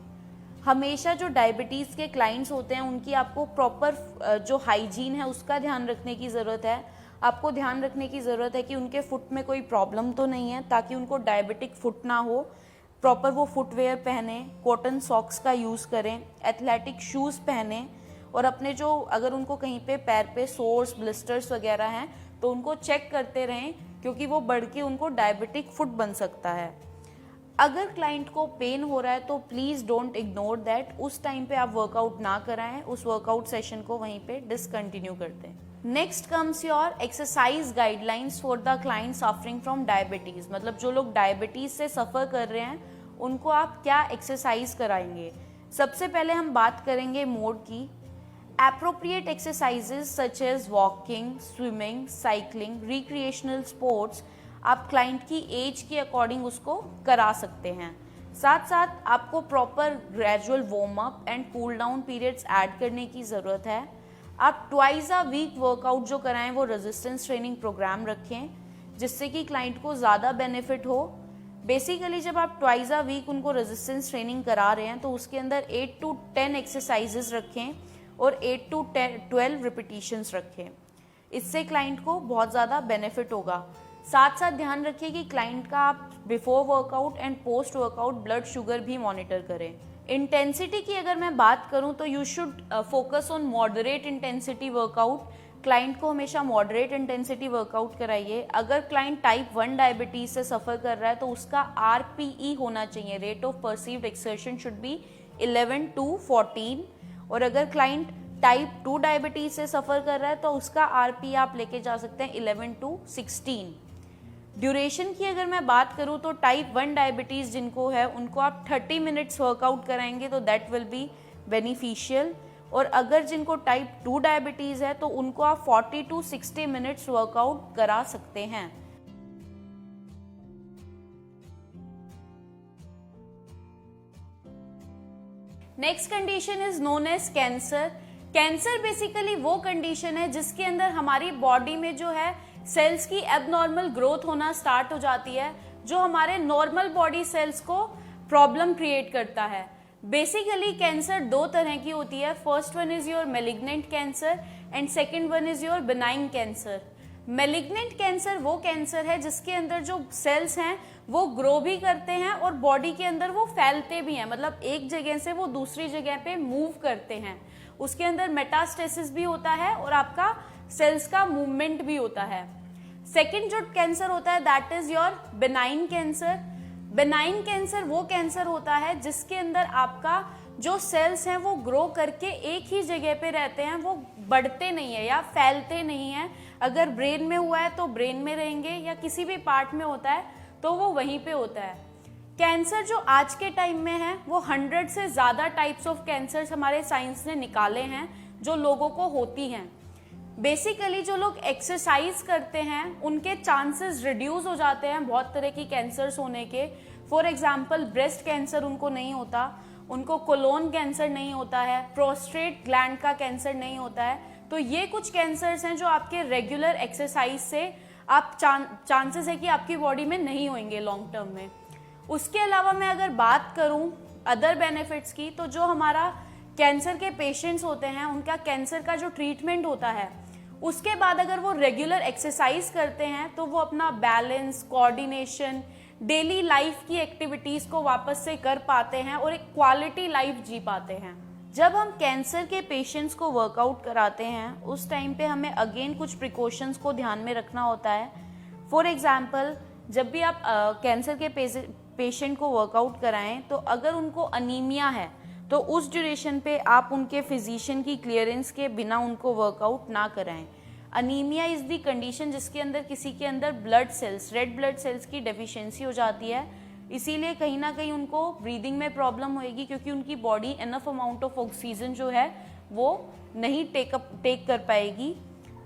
हमेशा जो डायबिटीज़ के क्लाइंट्स होते हैं उनकी आपको प्रॉपर जो हाइजीन है उसका ध्यान रखने की ज़रूरत है। आपको ध्यान रखने की ज़रूरत है कि उनके फुट में कोई प्रॉब्लम तो नहीं है ताकि उनको डायबिटिक फुट ना हो। प्रॉपर वो फुटवेयर पहने, कॉटन सॉक्स का यूज़ करें, एथलेटिक शूज़ पहने और अपने जो अगर उनको कहीं पे पैर पे सोर्स, ब्लिस्टर्स वगैरह हैं तो उनको चेक करते रहें क्योंकि वो बढ़ के उनको डायबिटिक फुट बन सकता है। अगर क्लाइंट को पेन हो रहा है तो प्लीज़ डोंट इग्नोर दैट। उस टाइम पे आप वर्कआउट ना कराएं, उस वर्कआउट सेशन को वहीं पे डिसकंटिन्यू कर दें। Next comes your exercise guidelines for the client suffering from diabetes. मतलब जो लोग डायबिटीज़ से सफ़र कर रहे हैं उनको आप क्या एक्सरसाइज कराएंगे। सबसे पहले हम बात करेंगे मोड की। Appropriate exercises such as walking, swimming, cycling, recreational sports आप क्लाइंट की एज के अकॉर्डिंग उसको करा सकते हैं। साथ साथ आपको proper gradual warm up and cool down periods add करने की ज़रूरत है। आप ट्वाइस अ वीक वर्कआउट जो कराएं वो रेजिस्टेंस ट्रेनिंग प्रोग्राम रखें जिससे कि क्लाइंट को ज़्यादा बेनिफिट हो। बेसिकली जब आप ट्वाइस अ वीक उनको रेजिस्टेंस ट्रेनिंग करा रहे हैं तो उसके अंदर 8 to 10 एक्सरसाइजेज रखें। और 8 to 12 रिपीटिशंस रखें। इससे क्लाइंट को बहुत ज़्यादा बेनिफिट होगा। साथ साथ ध्यान रखिए कि क्लाइंट का आप before workout and post workout blood sugar भी मॉनिटर करें। इंटेंसिटी की अगर मैं बात करूं तो you should focus on moderate intensity workout. Client को हमेशा मॉडरेट इंटेंसिटी वर्कआउट कराइए। अगर क्लाइंट टाइप 1 डायबिटीज से सफ़र कर रहा है तो उसका RPE होना चाहिए, rate of perceived exertion should be 11 to 14। और अगर क्लाइंट टाइप 2 डायबिटीज से सफ़र कर रहा है तो उसका RPE आप लेके जा सकते हैं 11 to 16। ड्यूरेशन की अगर मैं बात करूं तो टाइप 1 डायबिटीज़ जिनको है उनको आप 30 मिनट्स वर्कआउट कराएंगे तो दैट विल बी बेनिफिशियल। और अगर जिनको टाइप 2 डायबिटीज़ है तो उनको आप 40 to 60 मिनट्स वर्कआउट करा सकते हैं। Next condition is known as cancer. Cancer basically वो कंडीशन है जिसके अंदर हमारी बॉडी में जो है सेल्स की एबनॉर्मल ग्रोथ होना स्टार्ट हो जाती है, जो हमारे नॉर्मल बॉडी सेल्स को प्रॉब्लम क्रिएट करता है। बेसिकली कैंसर दो तरह की होती है। First one is your malignant cancer and second one is your benign cancer. Malignant cancer वो कैंसर है जिसके अंदर जो सेल्स हैं वो ग्रो भी करते हैं और बॉडी के अंदर वो फैलते भी हैं, मतलब एक जगह से वो दूसरी जगह पे मूव करते हैं। उसके अंदर मेटास्टेसिस भी होता है और आपका सेल्स का मूवमेंट भी होता है। सेकेंड जो कैंसर होता है that is your benign cancer. Benign cancer वो कैंसर होता है जिसके अंदर आपका जो सेल्स हैं वो ग्रो करके एक ही जगह पे रहते हैं, वो बढ़ते नहीं है या फैलते नहीं है। अगर ब्रेन में हुआ है तो ब्रेन में रहेंगे या किसी भी पार्ट में होता है तो वो वहीं पे होता है। कैंसर जो आज के टाइम में है वो 100 से ज़्यादा टाइप्स ऑफ कैंसर्स हमारे साइंस ने निकाले हैं जो लोगों को होती हैं। बेसिकली जो लोग एक्सरसाइज करते हैं उनके चांसेस रिड्यूस हो जाते हैं बहुत तरह की कैंसर्स होने के। फॉर एग्जांपल ब्रेस्ट कैंसर उनको नहीं होता, उनको कोलोन कैंसर नहीं होता है, प्रोस्टेट ग्लैंड का कैंसर नहीं होता है। तो ये कुछ कैंसर्स हैं जो आपके रेगुलर एक्सरसाइज से आप चांसेस है कि आपकी बॉडी में नहीं होंगे लॉन्ग टर्म में। उसके अलावा मैं अगर बात करूं अदर बेनिफिट्स की, तो जो हमारा कैंसर के पेशेंट्स होते हैं उनका कैंसर का जो ट्रीटमेंट होता है उसके बाद अगर वो रेगुलर एक्सरसाइज करते हैं तो वो अपना बैलेंस, कोऑर्डिनेशन, डेली लाइफ की एक्टिविटीज को वापस से कर पाते हैं और एक क्वालिटी लाइफ जी पाते हैं। जब हम कैंसर के पेशेंट्स को वर्कआउट कराते हैं उस टाइम पे हमें अगेन कुछ प्रिकॉशंस को ध्यान में रखना होता है। फॉर एग्जांपल जब भी आप कैंसर के पेशेंट को वर्कआउट कराएं तो अगर उनको अनीमिया है तो उस ड्यूरेशन पे आप उनके फिजिशियन की क्लियरेंस के बिना उनको वर्कआउट ना कराएं। अनीमिया इज द कंडीशन जिसके अंदर किसी के अंदर blood cells, red blood cells की डेफिशिएंसी हो जाती है, इसीलिए कहीं ना कहीं उनको ब्रीदिंग में प्रॉब्लम होएगी क्योंकि उनकी body enough amount of oxygen जो है वो नहीं टेक कर पाएगी।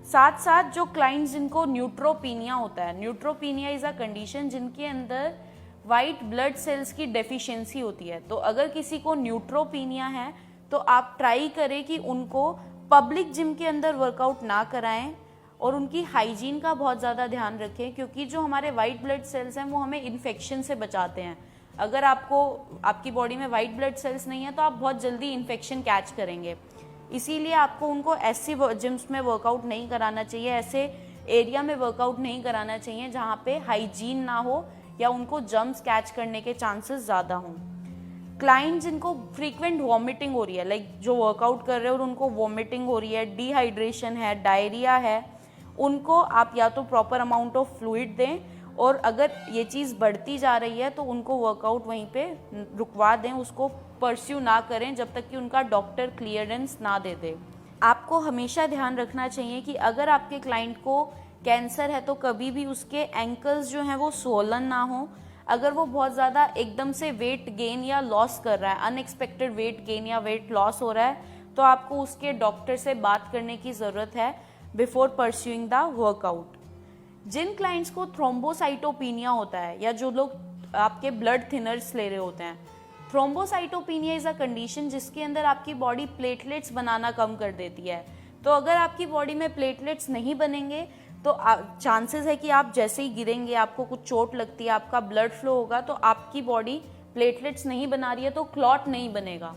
साथ साथ जो क्लाइंट्स जिनको न्यूट्रोपीनिया होता है, न्यूट्रोपीनिया इज अ कंडीशन जिनके अंदर वाइट ब्लड सेल्स की डेफिशिएंसी होती है। तो अगर किसी को न्यूट्रोपीनिया है तो आप ट्राई करें कि उनको पब्लिक जिम के अंदर वर्कआउट ना कराएं और उनकी हाइजीन का बहुत ज़्यादा ध्यान रखें क्योंकि जो हमारे वाइट ब्लड सेल्स हैं वो हमें इन्फेक्शन से बचाते हैं। अगर आपकी बॉडी में वाइट ब्लड सेल्स नहीं है तो आप बहुत जल्दी इन्फेक्शन कैच करेंगे, इसीलिए आपको उनको ऐसी जिम्स में वर्कआउट नहीं कराना चाहिए, ऐसे एरिया में वर्कआउट नहीं कराना चाहिए जहाँ पे हाइजीन ना हो या उनको जर्म्स कैच करने के चांसेस ज़्यादा हों। क्लाइंट जिनको फ्रीक्वेंट वॉमिटिंग हो रही है, लाइक जो वर्कआउट कर रहे हैं और उनको वॉमिटिंग हो रही है, डिहाइड्रेशन है, डायरिया है, उनको आप या तो प्रॉपर अमाउंट ऑफ फ्लूइड दें और अगर ये चीज़ बढ़ती जा रही है तो उनको वर्कआउट वहीं पे रुकवा दें, उसको परस्यू ना करें जब तक कि उनका डॉक्टर क्लियरेंस ना दे दे। आपको हमेशा ध्यान रखना चाहिए कि अगर आपके क्लाइंट को कैंसर है तो कभी भी उसके एंकल्स जो हैं वो स्वोलन ना हो। अगर वो बहुत ज़्यादा एकदम से वेट गेन या लॉस कर रहा है, अनएक्सपेक्टेड वेट गेन या वेट लॉस हो रहा है, तो आपको उसके डॉक्टर से बात करने की ज़रूरत है बिफोर परस्यूइंग द वर्कआउट। जिन क्लाइंट्स को थ्रोम्बोसाइटोपिनिया होता है या जो लोग आपके ब्लड थिनर्स ले रहे होते हैं, थ्रोम्बोसाइटोपिनिया इज़ अ कंडीशन जिसके अंदर आपकी बॉडी प्लेटलेट्स बनाना कम कर देती है। तो अगर आपकी बॉडी में प्लेटलेट्स नहीं बनेंगे तो चांसेस है कि आप जैसे ही गिरेंगे, आपको कुछ चोट लगती है, आपका ब्लड फ्लो होगा तो आपकी बॉडी प्लेटलेट्स नहीं बना रही है तो क्लॉट नहीं बनेगा।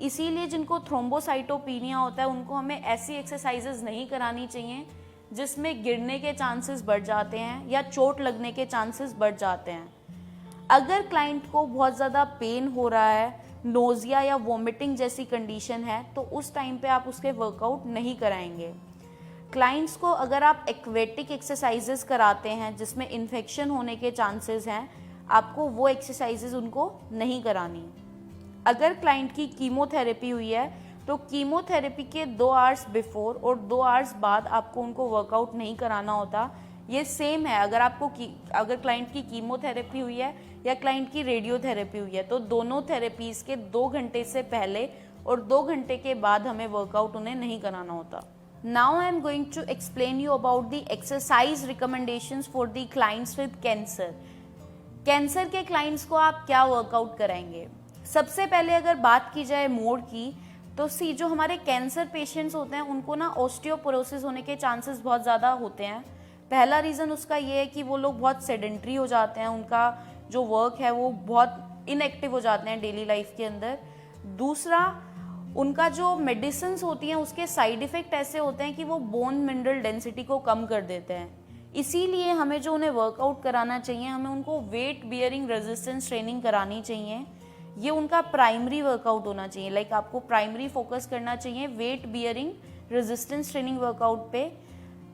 इसीलिए जिनको थ्रोम्बोसाइटोपिनिया होता है उनको हमें ऐसी एक्सरसाइजेज नहीं करानी चाहिए जिसमें गिरने के चांसेस बढ़ जाते हैं या चोट लगने के चांसेस बढ़ जाते हैं। अगर क्लाइंट को बहुत ज़्यादा पेन हो रहा है, नोजिया या वोमिटिंग जैसी कंडीशन है, तो उस टाइम पे आप उसके वर्कआउट नहीं कराएंगे। क्लाइंट्स को अगर आप एक्वेटिक एक्सरसाइजेज कराते हैं जिसमें इन्फेक्शन होने के चांसेस हैं, आपको वो एक्सरसाइजेज उनको नहीं करानी। अगर क्लाइंट की कीमोथेरेपी हुई है तो कीमोथेरेपी के 2 आवर्स बिफोर और 2 आवर्स बाद आपको उनको वर्कआउट नहीं कराना होता। ये सेम है अगर क्लाइंट की कीमोथेरेपी हुई है या क्लाइंट की रेडियोथेरेपी हुई है, तो दोनों थेरेपीज के 2 घंटे से पहले और 2 घंटे के बाद हमें वर्कआउट उन्हें नहीं कराना होता। Now I am going to explain you about the exercise recommendations for the clients with cancer. Cancer के क्लाइंट्स को आप क्या वर्कआउट कराएंगे? सबसे पहले अगर बात की जाए मोड की, तो जो हमारे कैंसर पेशेंट्स होते हैं उनको ना ऑस्टियोपोरोसिस होने के चांसेस बहुत ज़्यादा होते हैं। पहला रीज़न उसका ये है कि वो लोग बहुत सेडेंट्री हो जाते हैं, उनका जो वर्क है वो बहुत इनएक्टिव हो जाते हैं डेली लाइफ के अंदर। दूसरा, उनका जो मेडिसिन्स होती हैं उसके साइड इफ़ेक्ट ऐसे होते हैं कि वो बोन मिनरल डेंसिटी को कम कर देते हैं। इसीलिए हमें जो उन्हें वर्कआउट कराना चाहिए, हमें उनको वेट बियरिंग रेजिस्टेंस ट्रेनिंग करानी चाहिए। ये उनका प्राइमरी वर्कआउट होना चाहिए। आपको प्राइमरी फोकस करना चाहिए weight bearing resistance training workout पे।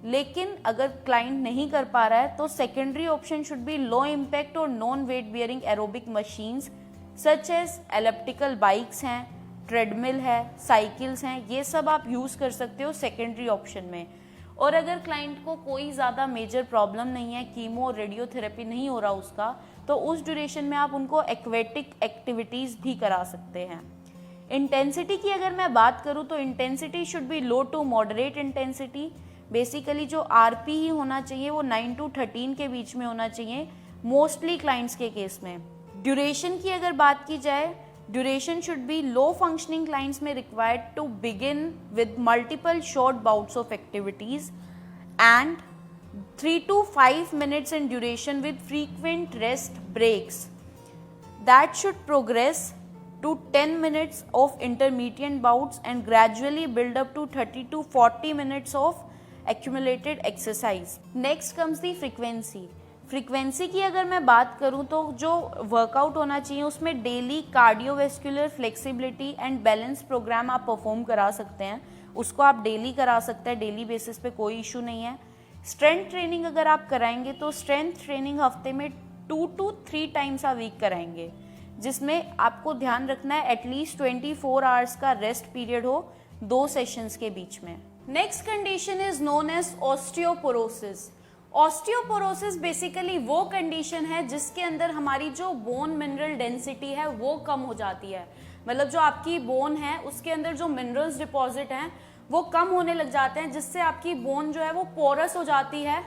लेकिन अगर क्लाइंट नहीं कर पा रहा है तो secondary option should be low impact और non weight bearing aerobic machines such as elliptical bikes हैं, ट्रेडमिल है, साइकिल्स हैं, ये सब आप यूज़ कर सकते हो सेकेंडरी ऑप्शन में। और अगर क्लाइंट को कोई ज़्यादा मेजर प्रॉब्लम नहीं है, कीमो रेडियोथेरेपी नहीं हो रहा उसका, तो उस ड्यूरेशन में आप उनको एक्वेटिक एक्टिविटीज़ भी करा सकते हैं। इंटेंसिटी की अगर मैं बात करूँ तो intensity should be low to moderate intensity. Basically जो आरपी ही होना चाहिए वो 9 to 13 के बीच में होना चाहिए मोस्टली क्लाइंट्स के केस में। ड्यूरेशन की अगर बात की जाए, duration should be low functioning clients में required to begin with multiple short bouts of activities and 3 to 5 minutes in duration with frequent rest breaks. That should progress to 10 minutes of intermittent bouts and gradually build up to 30 to 40 minutes of accumulated exercise. Next comes the frequency. Frequency की अगर मैं बात करूं तो जो workout होना चाहिए उसमें daily cardiovascular flexibility and balance program आप परफॉर्म करा सकते हैं। उसको आप डेली करा सकते हैं, डेली बेसिस पे कोई इशू नहीं है। स्ट्रेंथ ट्रेनिंग अगर आप कराएंगे तो स्ट्रेंथ ट्रेनिंग हफ्ते में 2 to 3 टाइम्स आ वीक कराएंगे, जिसमें आपको ध्यान रखना है एटलीस्ट 24 आवर्स का रेस्ट पीरियड हो 2 सेशंस के बीच में। Next condition is known as osteoporosis. Osteoporosis basically वो कंडीशन है जिसके अंदर हमारी जो बोन मिनरल डेंसिटी है वो कम हो जाती है। मतलब जो आपकी बोन है उसके अंदर जो मिनरल्स डिपॉजिट हैं वो कम होने लग जाते हैं, जिससे आपकी बोन जो है वो पोरस हो जाती है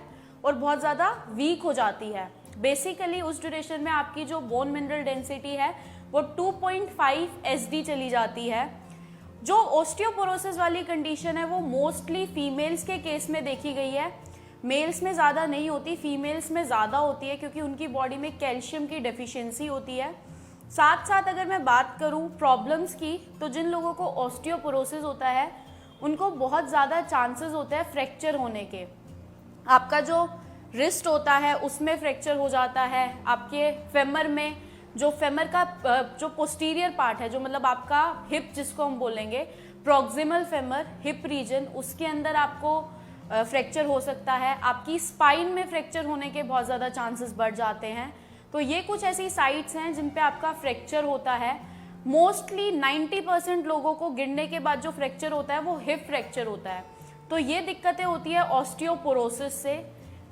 और बहुत ज़्यादा वीक हो जाती है। बेसिकली उस ड्यूरेशन में आपकी जो बोन मिनरल डेंसिटी है वो 2.5 SD चली जाती है। जो ऑस्टियोपोरोसिस वाली कंडीशन है वो मोस्टली फीमेल्स के केस में देखी गई है। मेल्स में ज़्यादा नहीं होती, फीमेल्स में ज़्यादा होती है क्योंकि उनकी बॉडी में कैल्शियम की डेफिशिएंसी होती है। साथ साथ अगर मैं बात करूं प्रॉब्लम्स की, तो जिन लोगों को ऑस्टियोपोरोसिस होता है उनको बहुत ज़्यादा चांसेस होते हैं फ्रैक्चर होने के। आपका जो रिस्ट होता है उसमें फ्रैक्चर हो जाता है, आपके फेमर में जो फेमर का जो पोस्टीरियर पार्ट है, जो मतलब आपका हिप जिसको हम बोलेंगे प्रॉक्सिमल फेमर हिप रीजन, उसके अंदर आपको फ्रैक्चर हो सकता है। आपकी स्पाइन में फ्रैक्चर होने के बहुत ज़्यादा चांसेस बढ़ जाते हैं। तो ये कुछ ऐसी साइट्स हैं जिन पे आपका फ्रैक्चर होता है। मोस्टली 90% लोगों को गिरने के बाद जो फ्रैक्चर होता है वो हिप फ्रैक्चर होता है। तो ये दिक्कतें होती है ऑस्टियोपोरोसिस से।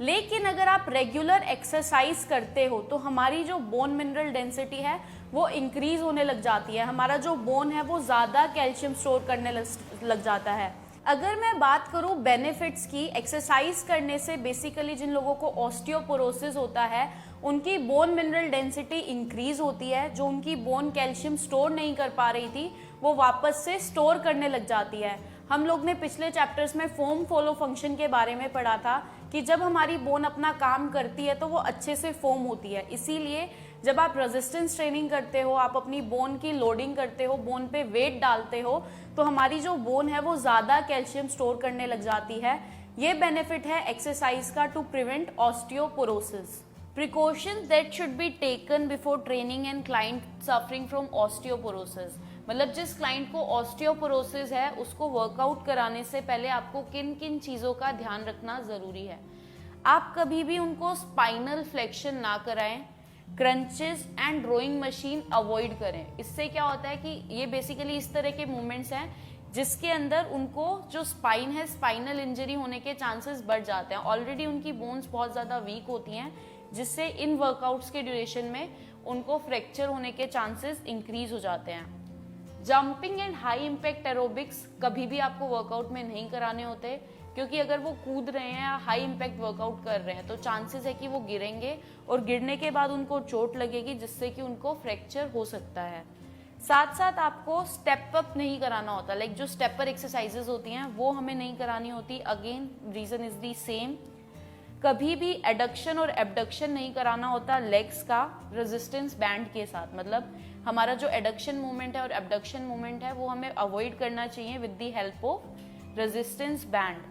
लेकिन अगर आप रेगुलर एक्सरसाइज करते हो तो हमारी जो बोन मिनरल डेंसिटी है वो इंक्रीज होने लग जाती है। हमारा जो बोन है वो ज़्यादा कैल्शियम स्टोर करने लग जाता है। अगर मैं बात करूं बेनिफिट्स की, एक्सरसाइज करने से बेसिकली जिन लोगों को ऑस्टियोपोरोसिस होता है उनकी बोन मिनरल डेंसिटी इंक्रीज होती है। जो उनकी बोन कैल्शियम स्टोर नहीं कर पा रही थी वो वापस से स्टोर करने लग जाती है। हम लोग ने पिछले चैप्टर्स में फोम फॉलो फंक्शन के बारे में पढ़ा था कि जब हमारी बोन अपना काम करती है तो वो अच्छे से फोम होती है। इसीलिए जब आप रेजिस्टेंस ट्रेनिंग करते हो, आप अपनी बोन की लोडिंग करते हो, बोन पे वेट डालते हो, तो हमारी जो बोन है वो ज़्यादा कैल्शियम स्टोर करने लग जाती है। ये बेनिफिट है एक्सरसाइज का to prevent osteoporosis. Precautions that should be taken before training and client suffering from osteoporosis। मतलब जिस क्लाइंट को ऑस्टियोपोरोसिस है उसको वर्कआउट कराने से पहले आपको किन किन चीज़ों का ध्यान रखना ज़रूरी है। आप कभी भी उनको स्पाइनल फ्लेक्शन ना कराएं, crunches and rowing machine avoid करें। इससे क्या होता है कि ये बेसिकली इस तरह के मूवमेंट्स हैं जिसके अंदर उनको जो स्पाइन है, स्पाइनल इंजरी होने के चांसेस बढ़ जाते हैं। ऑलरेडी उनकी बोन्स बहुत ज़्यादा वीक होती हैं, जिससे इन वर्कआउट्स के ड्यूरेशन में उनको फ्रैक्चर होने के चांसेस इंक्रीज हो जाते हैं। Jumping and high impact aerobics कभी भी आपको वर्कआउट में नहीं कराने होते, क्योंकि अगर वो कूद रहे हैं या हाई इम्पैक्ट वर्कआउट कर रहे हैं तो चांसेस है कि वो गिरेंगे और गिरने के बाद उनको चोट लगेगी, जिससे कि उनको फ्रैक्चर हो सकता है। साथ साथ आपको स्टेप अप नहीं कराना होता, लाइक जो स्टेपर एक्सरसाइजेज होती हैं वो हमें नहीं करानी होती। Again reason is the same. कभी भी एडक्शन और एबडक्शन नहीं कराना होता लेग्स का रेजिस्टेंस बैंड के साथ। मतलब हमारा जो एडक्शन मूवमेंट है और एबडक्शन मूवमेंट है वो हमें अवॉइड करना चाहिए with the help of resistance band.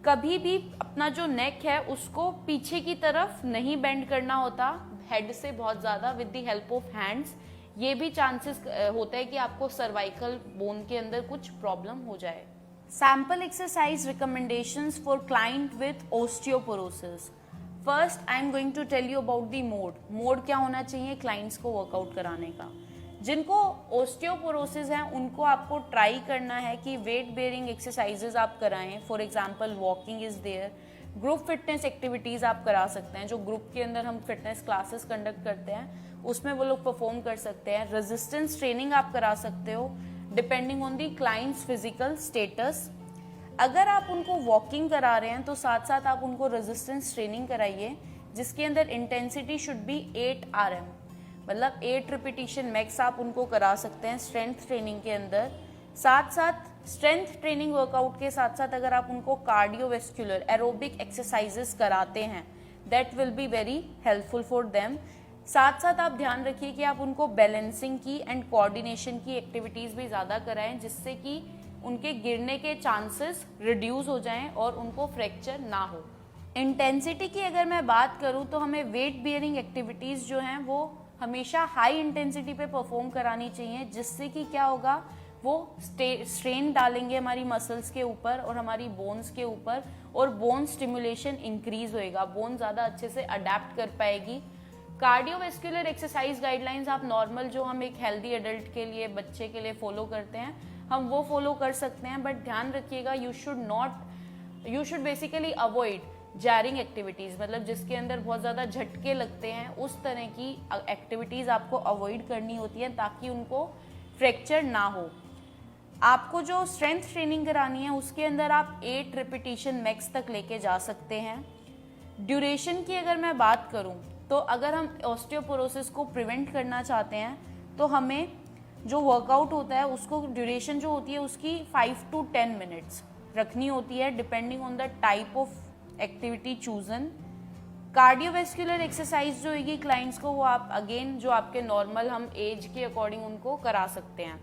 कभी भी अपना जो नेक है उसको पीछे की तरफ नहीं बेंड करना होता हेड से बहुत ज्यादा with the help of hands. ये भी चांसेस होता है कि आपको सर्वाइकल बोन के अंदर कुछ प्रॉब्लम हो जाए। Sample exercise recommendations for client with osteoporosis. First I am going to tell you about the mode क्या होना चाहिए क्लाइंट्स को वर्कआउट कराने का। जिनको ओस्टियोपोरोसिस है उनको आपको ट्राई करना है कि वेट बेयरिंग एक्सरसाइजेज आप कराएं। For example walking is there. Group fitness activities आप करा सकते हैं, जो ग्रुप के अंदर हम फिटनेस क्लासेस कंडक्ट करते हैं उसमें वो लोग परफॉर्म कर सकते हैं। रेजिस्टेंस ट्रेनिंग आप करा सकते हो depending on the clients physical status. अगर आप उनको वॉकिंग करा रहे हैं तो साथ साथ आप उनको रेजिस्टेंस ट्रेनिंग कराइए, जिसके अंदर इंटेंसिटी शुड बी 8 RM, मतलब 8 रिपीटिशन मैक्स आप उनको करा सकते हैं स्ट्रेंथ ट्रेनिंग के अंदर। साथ साथ स्ट्रेंथ ट्रेनिंग वर्कआउट के साथ साथ अगर आप उनको कार्डियोवेस्कुलर एरोबिक एक्सरसाइजेस कराते हैं that will be very helpful for them. साथ साथ आप ध्यान रखिए कि आप उनको बैलेंसिंग की एंड कोऑर्डिनेशन की एक्टिविटीज भी ज़्यादा कराएं, जिससे कि उनके गिरने के चांसेस रिड्यूस हो जाएं और उनको फ्रैक्चर ना हो। इंटेंसिटी की अगर मैं बात करूं तो हमें वेट बियरिंग एक्टिविटीज़ जो हैं वो हमेशा हाई इंटेंसिटी पे परफॉर्म करानी चाहिए, जिससे कि क्या होगा वो स्ट्रेन डालेंगे हमारी मसल्स के ऊपर और हमारी बोन्स के ऊपर, और बोन स्टिमुलेशन इंक्रीज होएगा, बोन ज़्यादा अच्छे से अडेप्ट कर पाएगी। कार्डियोवेस्कुलर एक्सरसाइज गाइडलाइंस आप नॉर्मल जो हम एक हेल्दी एडल्ट के लिए, बच्चे के लिए फॉलो करते हैं हम वो फॉलो कर सकते हैं, बट ध्यान रखिएगा you should basically avoid jarring activities, मतलब जिसके अंदर बहुत ज़्यादा झटके लगते हैं उस तरह की एक्टिविटीज़ आपको अवॉइड करनी होती है ताकि उनको फ्रैक्चर ना हो। आपको जो स्ट्रेंथ ट्रेनिंग करानी है उसके अंदर आप 8 रिपीटिशन मैक्स तक लेके जा सकते हैं। ड्यूरेशन की अगर मैं बात करूं तो अगर हम ऑस्टियोपोरोसिस को प्रिवेंट करना चाहते हैं तो हमें जो वर्कआउट होता है उसको ड्यूरेशन जो होती है उसकी 5 to 10 मिनट्स रखनी होती है depending on the type of activity chosen. Cardiovascular exercise जो होगी क्लाइंट्स को वो आप अगेन जो आपके नॉर्मल हम एज के अकॉर्डिंग उनको करा सकते हैं।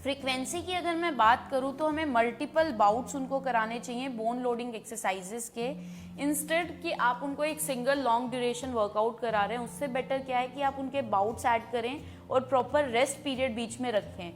फ्रीक्वेंसी की अगर मैं बात करूं तो हमें मल्टीपल बाउट्स उनको कराने चाहिए बोन लोडिंग एक्सरसाइजेस के, इंस्टेड कि आप उनको एक सिंगल लॉन्ग ड्यूरेशन वर्कआउट करा रहे हैं। उससे बेटर क्या है कि आप उनके बाउट्स ऐड करें और प्रॉपर रेस्ट पीरियड बीच में रखें।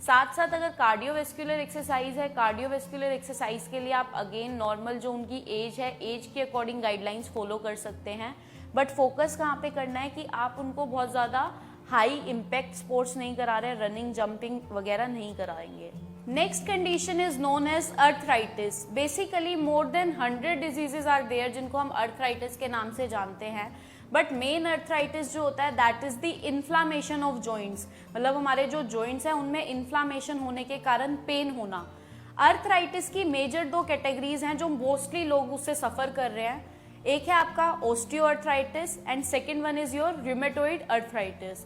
साथ साथ अगर कार्डियोवेस्कुलर एक्सरसाइज है, कार्डियोवेस्कुलर एक्सरसाइज के लिए आप अगेन नॉर्मल जो उनकी एज है एज के अकॉर्डिंग गाइडलाइंस फॉलो कर सकते हैं, बट फोकस कहाँ पे करना है कि आप उनको बहुत ज़्यादा हाई इम्पैक्ट स्पोर्ट्स नहीं करा रहे, रनिंग जंपिंग वगैरह नहीं कराएंगे। Next condition is known as arthritis. Basically more than 100 diseases are there जिनको हम अर्थराइटिस के नाम से जानते हैं, बट मेन अर्थराइटिस जो होता है that is the inflammation of joints, मतलब हमारे जो जॉइंट्स हैं उनमें इन्फ्लामेशन होने के कारण पेन होना। अर्थराइटिस की मेजर 2 कैटेगरीज हैं जो मोस्टली लोग उससे सफर कर रहे हैं। एक है आपका osteoarthritis and second one is your rheumatoid arthritis.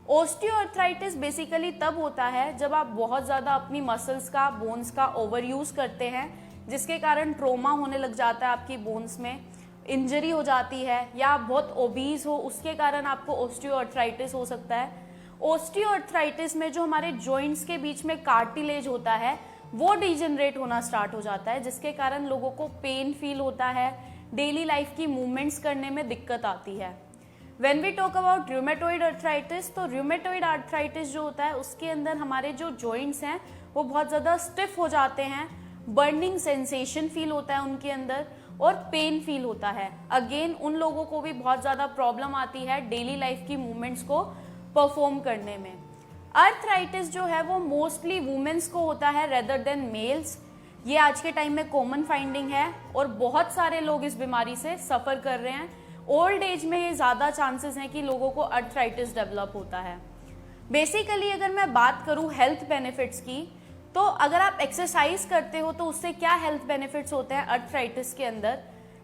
Osteoarthritis basically तब होता है जब आप बहुत ज़्यादा अपनी मसल्स का, बोन्स का ओवर यूज करते हैं, जिसके कारण ट्रोमा होने लग जाता है आपकी बोन्स में। इंजरी हो जाती है या आप बहुत ओबीज हो, उसके कारण आपको ऑस्टियोआर्थराइटिस हो सकता है। ऑस्टियोआर्थराइटिस में जो हमारे जॉइंट्स के बीच में कार्टिलेज होता है वो डिजेनरेट होना स्टार्ट हो जाता है, जिसके कारण लोगों को पेन फील होता है, डेली लाइफ की मूवमेंट्स करने में दिक्कत आती है। When we talk about rheumatoid arthritis, तो rheumatoid arthritis जो होता है उसके अंदर हमारे जो joints हैं वो बहुत ज़्यादा stiff हो जाते हैं, burning sensation feel होता है उनके अंदर और पेन फील होता है। अगेन उन लोगों को भी बहुत ज़्यादा प्रॉब्लम आती है डेली लाइफ की मूवमेंट्स को परफॉर्म करने में। अर्थराइटिस जो है वो मोस्टली वुमेन्स को होता है रेदर देन मेल्स। ये आज के टाइम में कॉमन फाइंडिंग है और बहुत सारे लोग इस बीमारी से सफ़र कर रहे हैं। ओल्ड एज में ये ज़्यादा चांसेस हैं कि लोगों को अर्थराइटिस डेवलप होता है। बेसिकली अगर मैं बात करूँ हेल्थ बेनिफिट्स की, तो अगर आप एक्सरसाइज करते हो तो उससे क्या हेल्थ बेनिफिट्स होते हैं अर्थराइटिस के अंदर।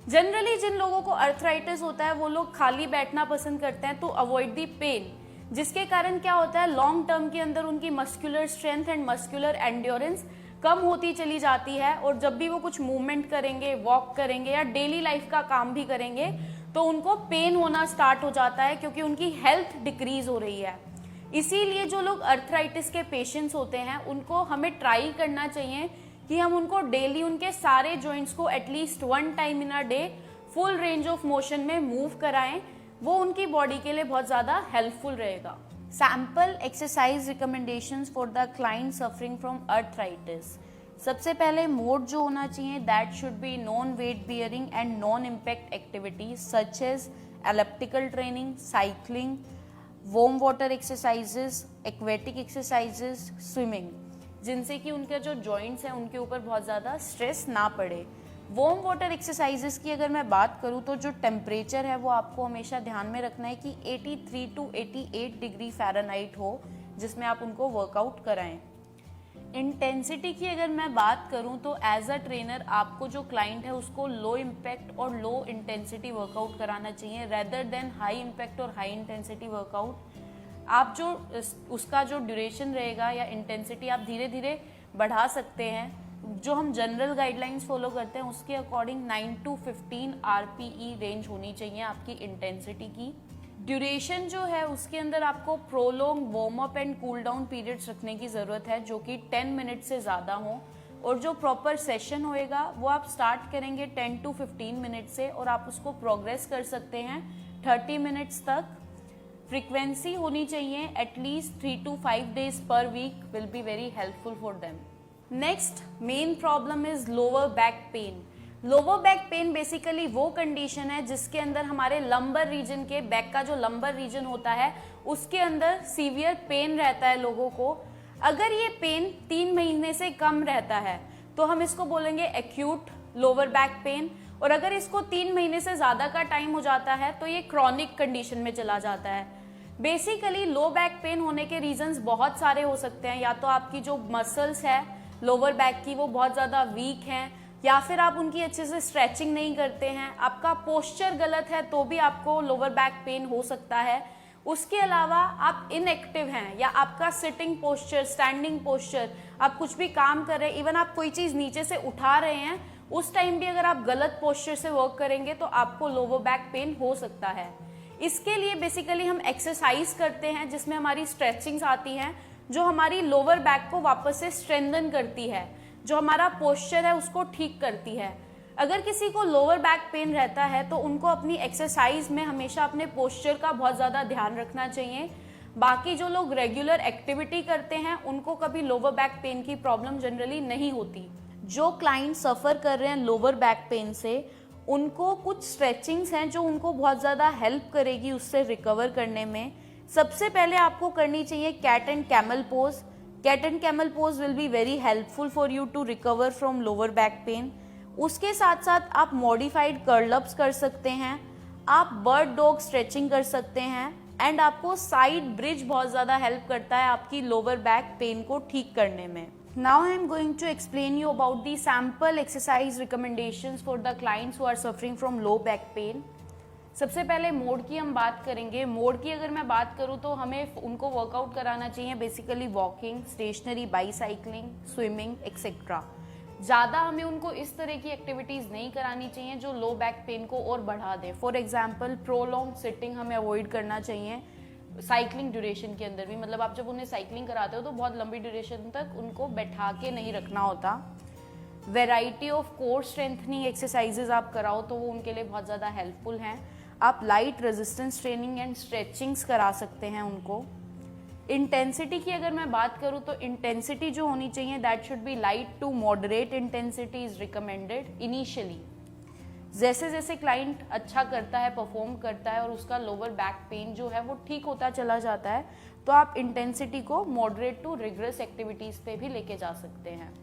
जनरली जिन लोगों को अर्थराइटिस होता है वो लोग खाली बैठना पसंद करते हैं टू अवॉइड दी पेन, जिसके कारण क्या होता है लॉन्ग टर्म के अंदर उनकी muscular strength and muscular endurance कम होती चली जाती है और जब भी वो कुछ मूवमेंट करेंगे, वॉक करेंगे या डेली लाइफ का काम भी करेंगे तो उनको पेन होना स्टार्ट हो जाता है क्योंकि उनकी हेल्थ डिक्रीज हो रही है। इसीलिए जो लोग अर्थराइटिस के पेशेंट्स होते हैं उनको हमें ट्राई करना चाहिए कि हम उनको डेली उनके सारे जॉइंट्स को at least 1 time in a day full range of motion में मूव कराएं। वो उनकी बॉडी के लिए बहुत ज़्यादा हेल्पफुल रहेगा। Sample exercise recommendations for the client suffering from arthritis. सबसे पहले मोड जो होना चाहिए that should be non weight bearing and non impact activities such as elliptical training, cycling, warm water exercises, aquatic exercises, swimming, जिनसे कि उनके जो joints हैं उनके ऊपर बहुत ज़्यादा स्ट्रेस ना पड़े। वार्म वाटर एक्सरसाइजेस की अगर मैं बात करूँ तो जो टेम्परेचर है वो आपको हमेशा ध्यान में रखना है कि 83 to 88 डिग्री फ़ारेनहाइट हो जिसमें आप उनको वर्कआउट कराएं। इंटेंसिटी की अगर मैं बात करूं तो एज अ ट्रेनर आपको जो क्लाइंट है उसको लो इम्पैक्ट और लो इंटेंसिटी वर्कआउट कराना चाहिए रेदर देन हाई इम्पैक्ट और हाई इंटेंसिटी वर्कआउट। आप जो उसका जो ड्यूरेशन रहेगा या इंटेंसिटी आप धीरे धीरे बढ़ा सकते हैं। जो हम जनरल गाइडलाइंस फॉलो करते हैं उसके अकॉर्डिंग 9 to 15 RPE रेंज होनी चाहिए आपकी इंटेंसिटी की। ड्यूरेशन जो है उसके अंदर आपको prolong warm up and cool down periods रखने की ज़रूरत है जो कि 10 मिनट से ज़्यादा हो। और जो प्रॉपर सेशन होएगा वो आप स्टार्ट करेंगे 10 to 15 मिनट से और आप उसको प्रोग्रेस कर सकते हैं 30 मिनट्स तक। फ्रीक्वेंसी होनी चाहिए at least 3 to 5 days per week will be very helpful for them. Next main problem is lower back pain. Lower back pain basically वो कंडीशन है जिसके अंदर हमारे लंबर रीजन के बैक का जो लंबर रीजन होता है उसके अंदर सीवियर पेन रहता है लोगों को। अगर ये पेन 3 महीने से कम रहता है तो हम इसको बोलेंगे एक्यूट लोअर बैक पेन, और अगर इसको 3 महीने से ज़्यादा का टाइम हो जाता है तो ये क्रॉनिक कंडीशन में चला जाता है। बेसिकली लो बैक पेन होने के रीजंस बहुत सारे हो सकते हैं। या तो आपकी जो मसल्स है लोअर बैक की वो बहुत ज़्यादा वीक हैं, या फिर आप उनकी अच्छे से स्ट्रेचिंग नहीं करते हैं, आपका पोस्चर गलत है तो भी आपको लोअर बैक पेन हो सकता है। उसके अलावा आप इनएक्टिव हैं या आपका सिटिंग पोस्चर, स्टैंडिंग पोस्चर, आप कुछ भी काम कर रहे हैं, इवन आप कोई चीज़ नीचे से उठा रहे हैं उस टाइम भी अगर आप गलत पोस्चर से वर्क करेंगे तो आपको लोअर बैक पेन हो सकता है। इसके लिए बेसिकली हम एक्सरसाइज करते हैं जिसमें हमारी स्ट्रेचिंग्स आती हैं जो हमारी लोअर बैक को वापस से स्ट्रेंथन करती है, जो हमारा पोस्चर है उसको ठीक करती है। अगर किसी को लोअर बैक पेन रहता है तो उनको अपनी एक्सरसाइज में हमेशा अपने पोस्चर का बहुत ज़्यादा ध्यान रखना चाहिए। बाकी जो लोग रेगुलर एक्टिविटी करते हैं उनको कभी लोअर बैक पेन की प्रॉब्लम जनरली नहीं होती। जो क्लाइंट सफ़र कर रहे हैं लोअर बैक पेन से उनको कुछ स्ट्रेचिंग्स हैं जो उनको बहुत ज़्यादा हेल्प करेगी उससे रिकवर करने में। सबसे पहले आपको करनी चाहिए cat and camel pose. Cat and camel pose will be very helpful for you to recover from lower back pain. उसके साथ साथ आप मॉडिफाइड कर्ल अप्स कर सकते हैं, आप बर्ड डॉग स्ट्रेचिंग कर सकते हैं, एंड आपको साइड ब्रिज बहुत ज़्यादा हेल्प करता है आपकी लोअर बैक पेन को ठीक करने में। Now I am going to explain you about the sample exercise recommendations for the clients who are suffering from low back pain. सबसे पहले मोड की हम बात करेंगे। मोड की अगर मैं बात करूँ तो हमें उनको वर्कआउट कराना चाहिए basically walking, stationary bicycling, swimming etcetera. ज़्यादा हमें उनको इस तरह की एक्टिविटीज़ नहीं करानी चाहिए जो लो बैक पेन को और बढ़ा दे। फॉर एग्जाम्पल प्रोलॉन्ग सिटिंग हमें अवॉइड करना चाहिए साइकिलिंग ड्यूरेशन के अंदर भी। मतलब आप जब उन्हें साइकिलिंग कराते हो तो बहुत लंबी ड्यूरेशन तक उनको बैठा के नहीं रखना होता। Variety of core strengthening exercises आप कराओ तो वो उनके लिए बहुत ज़्यादा हेल्पफुल हैं। आप light resistance training and stretchings करा सकते हैं उनको। इंटेंसिटी की अगर मैं बात करूँ तो इंटेंसिटी जो होनी चाहिए that should be light to moderate intensity is recommended initially. जैसे जैसे क्लाइंट अच्छा करता है, परफॉर्म करता है और उसका लोअर बैक पेन जो है वो ठीक होता चला जाता है तो आप इंटेंसिटी को मॉडरेट टू रिग्रेस एक्टिविटीज़ पे भी लेके जा सकते हैं।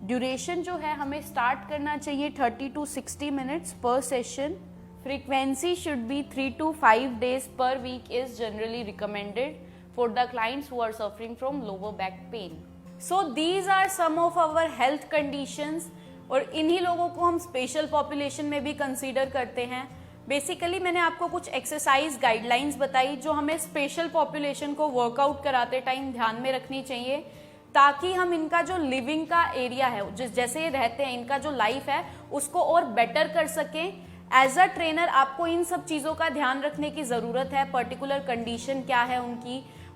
ड्यूरेशन जो है हमें स्टार्ट करना चाहिए 30 to 60 मिनट्स पर session. Frequency should B 3 to 5 days per week is generally recommended for the clients who are suffering from lower back pain. So these are some of our health conditions और इन्हीं लोगों को हम special population में भी consider करते हैं। Basically मैंने आपको कुछ एक्सरसाइज गाइडलाइंस बताई जो हमें स्पेशल पॉपुलेशन को वर्कआउट कराते टाइम ध्यान में रखनी चाहिए ताकि हम इनका जो लिविंग का एरिया है जैसे ये रहते हैं इनका जो लाइफ है उसको और बेटर कर सकें। एज अ ट्रेनर आपको इन सब चीज़ों का ध्यान रखने की ज़रूरत है। पर्टिकुलर कंडीशन क्या है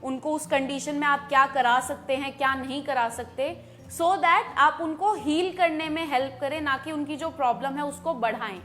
उनको उस कंडीशन में आप क्या करा सकते हैं, क्या नहीं करा सकते, सो दैट आप उनको हील करने में हेल्प करें, ना कि उनकी जो प्रॉब्लम है उसको बढ़ाएं।